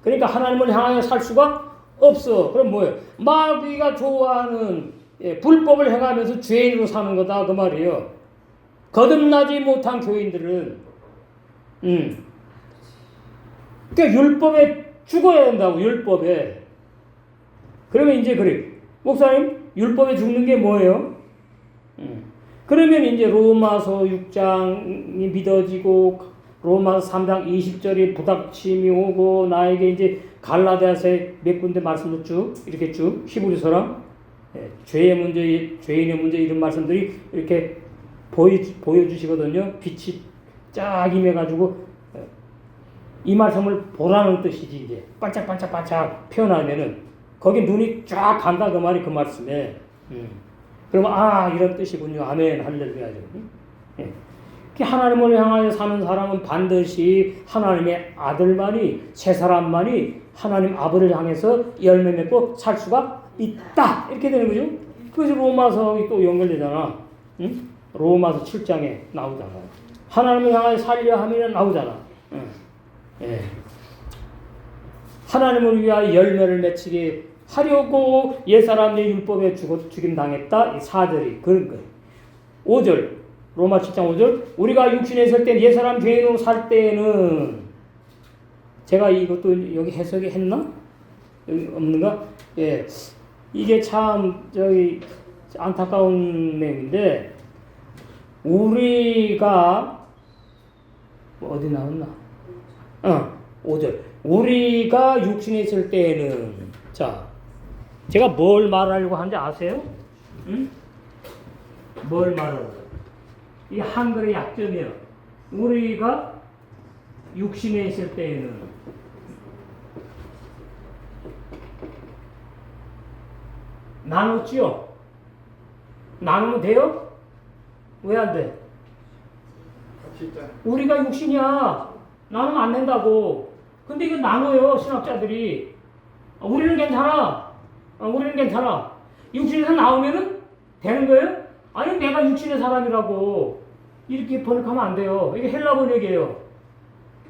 그러니까 하나님을 향하여 살 수가 없어. 그럼 뭐예요? 마귀가 좋아하는 불법을 행하면서 죄인으로 사는 거다 그 말이에요. 거듭나지 못한 교인들은 그러니까 율법에 죽어야 된다고. 율법에. 그러면 이제 그래 목사님 율법에 죽는 게 뭐예요? 그러면 이제 로마서 6장이 믿어지고 로마서 3장 20절이 부닥침이 오고 나에게 이제 갈라디아서에 몇 군데 말씀도 쭉 이렇게 쭉 히브리서랑 죄의 문제, 죄인의 문제 이런 말씀들이 이렇게 보여주시거든요. 빛이 쫙 임해가지고 이 말씀을 보라는 뜻이지 이제 반짝반짝반짝 표현하면은 거기 눈이 쫙 간다 그 말이 그 말씀에. 그러면 이런 뜻이군요. 아멘 할렐루야. 하나님을 향하여 사는 사람은 반드시 하나님의 아들만이 새 사람만이 하나님 아버지를 향해서 열매 맺고 살 수가 있다 이렇게 되는 거죠. 그래서 로마서 또 연결되잖아. 로마서 7장에 나오잖아. 하나님을 향하여 살려 하면 나오잖아. 하나님을 위하여 열매를 맺히게 하려고 옛사람의 율법에 죽임 당했다. 이 4절이 그런 거예요. 5절 로마 7장 5절 우리가 육신에 있을 때 옛사람 죄인으로 살 때는 제가 이것도 여기 해석이 했나? 여기 없는가? 이게 참 안타까운 내용인데 우리가 어디 나왔나? 5절 우리가 육신에 있을 때에는 자 제가 뭘 말하려고 하는지 아세요? 뭘 말하려고? 이 한글의 약점이에요. 우리가 육신에 있을 때에는 나눴지요? 나누면 돼요? 왜 안 돼? 우리가 육신이야. 나누면 안 된다고. 근데 이거 나눠요, 신학자들이. 우리는 괜찮아. 우리는 괜찮아. 육신에서 나오면은 되는 거예요? 아니 내가 육신의 사람이라고 이렇게 번역하면 안 돼요. 이게 헬라 번역이에요.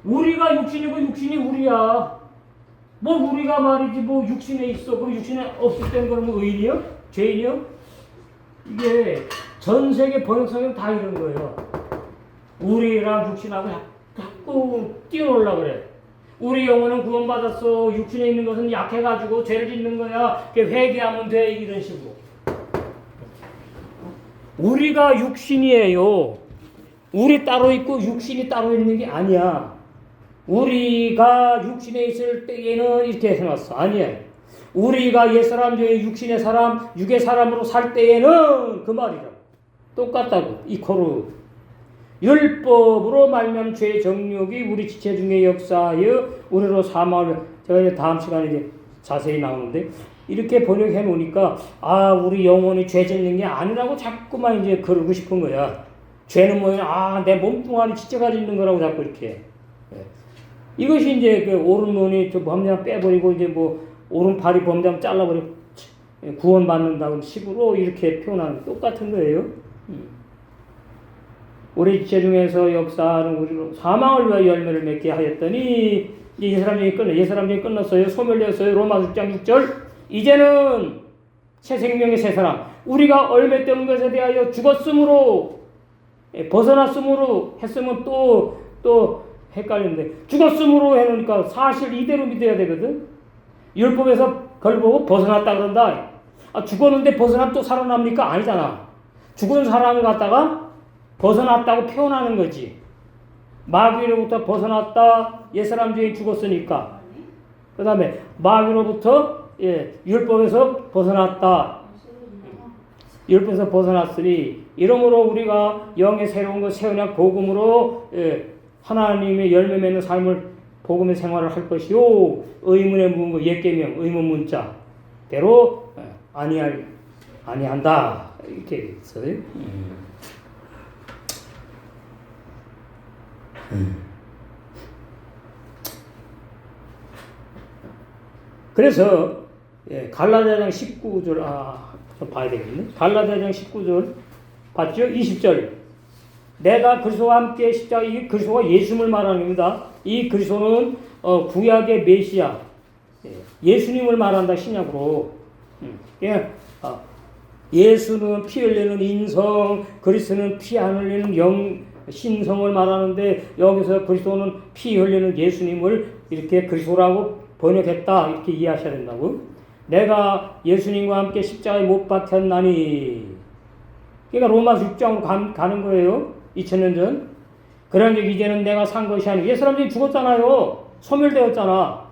우리가 육신이고 육신이 우리야. 뭐 우리가 말이지 뭐 육신에 있어. 그럼 육신에 없을 때는 그러면 의인이요? 죄인이요? 이게 전 세계 번역성에는 다 이런 거예요. 우리랑 육신하고 자꾸 띄워놓으려고 그래. 우리 영혼은 구원받았어. 육신에 있는 것은 약해가지고 죄를 짓는 거야. 회개하면 돼. 이런 식으로. 우리가 육신이에요. 우리 따로 있고 육신이 따로 있는 게 아니야. 우리가 육신에 있을 때에는 이렇게 해놨어. 아니야. 우리가 옛사람 중에 육신의 사람, 육의 사람으로 살 때에는 그 말이라. 똑같다고. 이코르. 율법으로 말미암은 죄의 정욕이 우리 지체 중에 역사하여 우리로 사망을, 제가 이제 다음 시간에 이제 자세히 나오는데 이렇게 번역해 놓으니까 아 우리 영혼이 죄 짓는 게 아니라고 자꾸만 이제 그러고 싶은 거야. 죄는 뭐야? 내 몸뚱아리 지체가 짓는 거라고 자꾸 이렇게. 이것이 이제 그 오른눈이 범죄함 빼버리고 이제 뭐 오른팔이 범죄함 잘라버리고 구원받는다는 식으로 이렇게 표현하는 똑같은 거예요. 우리 지체 중에서 역사하는 우리로 사망을 위하여 열매를 맺게 하였더니 이제 옛사람 중에 끝났어요. 소멸되었어요. 로마서 6장 6절. 이제는 새 생명의 새 사람. 우리가 얽매던 것에 대하여 죽었으므로 벗어났으므로 했으면 또 헷갈리는데 죽었으므로 해놓으니까 사실 이대로 믿어야 되거든. 율법에서 그걸 보고 벗어났다 그런다. 죽었는데 벗어나면 또 살아납니까? 아니잖아. 죽은 사람을 갖다가 벗어났다고 표현하는 거지. 마귀로부터 벗어났다. 옛사람 중에 죽었으니까. 그 다음에 마귀로부터 율법에서 벗어났다. 율법에서 벗어났으니 이러므로 우리가 영의 새로운 것 새 언약 복음으로 하나님의 열매 맺는 삶을 복음의 생활을 할 것이요 의문의 문구 옛계명 의문 문자 대로 아니한다 이렇게 있어요. 그래서 갈라디아장 19절 좀 봐야 되겠네. 갈라디아장 19절 봤죠? 20절 내가 그리스도와 함께 십자가 이 그리스도가 예수님을 말하는 겁니다. 이 그리스도는 구약의 메시아 예수님을 말한다 신약으로. 예수는 피 흘리는 인성, 그리스도는 피 안 흘리는 영 신성을 말하는데 여기서 그리스도는 피 흘리는 예수님을 이렇게 그리스도라고 번역했다 이렇게 이해하셔야 된다고. 내가 예수님과 함께 십자가에 못 박혔나니 그러니까 로마서 6장으로 가는 거예요. 2000년 전. 그러니 이제는 내가 산 것이 아니고 옛사람들이 죽었잖아요. 소멸되었잖아.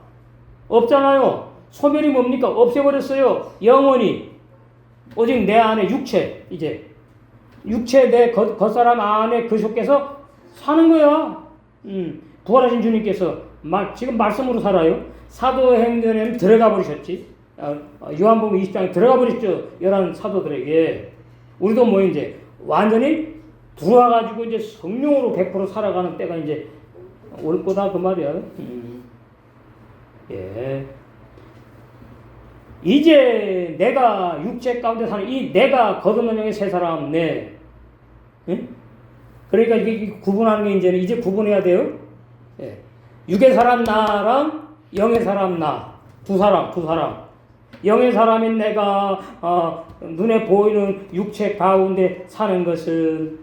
없잖아요. 소멸이 뭡니까? 없애버렸어요. 영원히. 오직 내 안에 육체 이제 육체 내 겉사람 안에 그리스도께서 사는 거야. 부활하신 주님께서 지금 말씀으로 살아요. 사도행전에는 들어가 버리셨지. 요한복음 20장에 들어가 버렸죠. 11 사도들에게. 우리도 뭐 이제 완전히 들어와가지고 이제 성령으로 100% 살아가는 때가 이제 올 거다 그 말이야. 예. 이제 내가 육체 가운데 사는 이 내가 거듭난 영의 새 사람 네. 응? 그러니까 이게 구분하는 게 이제 구분해야 돼요. 예. 육의 사람 나랑 영의 사람 나 두 사람. 영의 사람인 내가 눈에 보이는 육체 가운데 사는 것은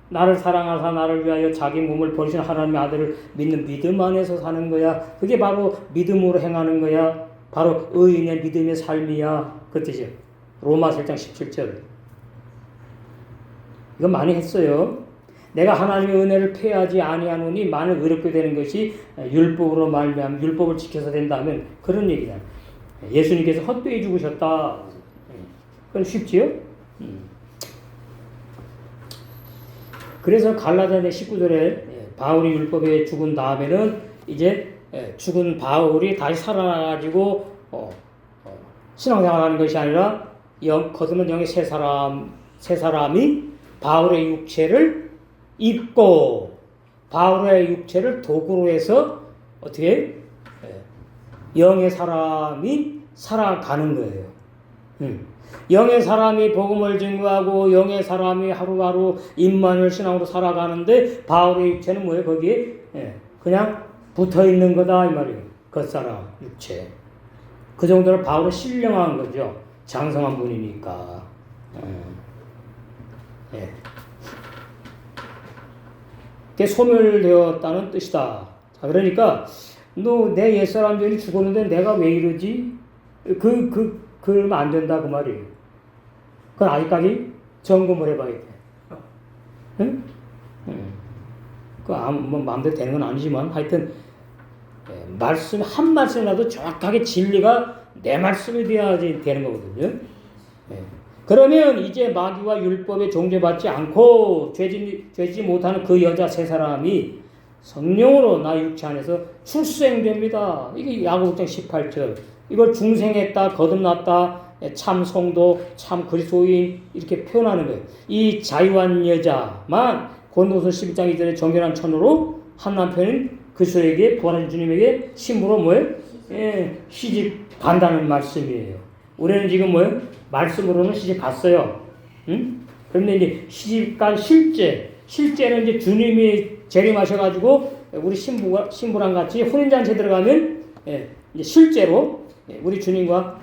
나를 사랑하사 나를 위하여 자기 몸을 버리신 하나님의 아들을 믿는 믿음 안에서 사는 거야. 그게 바로 믿음으로 행하는 거야. 바로 의인의 믿음의 삶이야. 그 뜻이죠. 로마서 1장 17절. 이거 많이 했어요. 내가 하나님의 은혜를 패하지 아니하노니 만일 의롭게 되는 것이 율법으로 말미암아 율법을 지켜서 된다면 그런 얘기다. 예수님께서 헛되이 죽으셨다. 그건 쉽지요? 그래서 갈라디아 19절에 바울이 율법에 죽은 다음에는 이제 죽은 바울이 다시 살아나가지고 신앙생활하는 것이 아니라 거듭난 영의 새 사람이 바울의 육체를 입고 바울의 육체를 도구로 해서 어떻게 영의 사람이 살아가는 거예요. 영의 사람이 복음을 증거하고 영의 사람이 하루하루 임마누엘 신앙으로 살아가는데 바울의 육체는 뭐예요? 거기에 그냥 붙어 있는 거다 이 말이에요. 겉사람 육체. 그 정도로 바울은 신령한 거죠. 장성한 분이니까. 그게 소멸되었다는 뜻이다. 자, 그러니까 너 내 옛사람들이 죽었는데 내가 왜 이러지? 그러면 안 된다 그 말이에요. 그건 아직까지 점검을 해봐야 돼. 응? 뭐 마음대로 되는 건 아니지만 하여튼 말씀 한 말씀이라도 정확하게 진리가 내 말씀이 돼야지 되는 거거든요. 그러면 이제 마귀와 율법에 종죄받지 않고 죄지 못하는 그 여자 세 사람이 성령으로 나 육체 안에서 출생됩니다. 이게 야고보장 18절. 이걸 중생했다, 거듭났다, 참 성도, 참 그리스도인 이렇게 표현하는 거예요. 이 자유한 여자만 고린도후서 11장 2절에 정결한 천으로 한 남편인 그리스도에게 부활하신 주님에게 신부로 뭐예요? 시집 간다는 말씀이에요. 우리는 지금 뭐예요? 말씀으로는 시집 갔어요. 그런데 이제 시집 간 실제는 이제 주님이 재림하셔가지고 우리 신부랑 같이 혼인잔치에 들어가면 이제 실제로 우리 주님과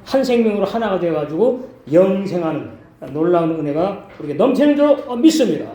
한 생명으로 하나가 되어가지고 영생하는 놀라운 은혜가 우리에게 넘치는 줄 믿습니다.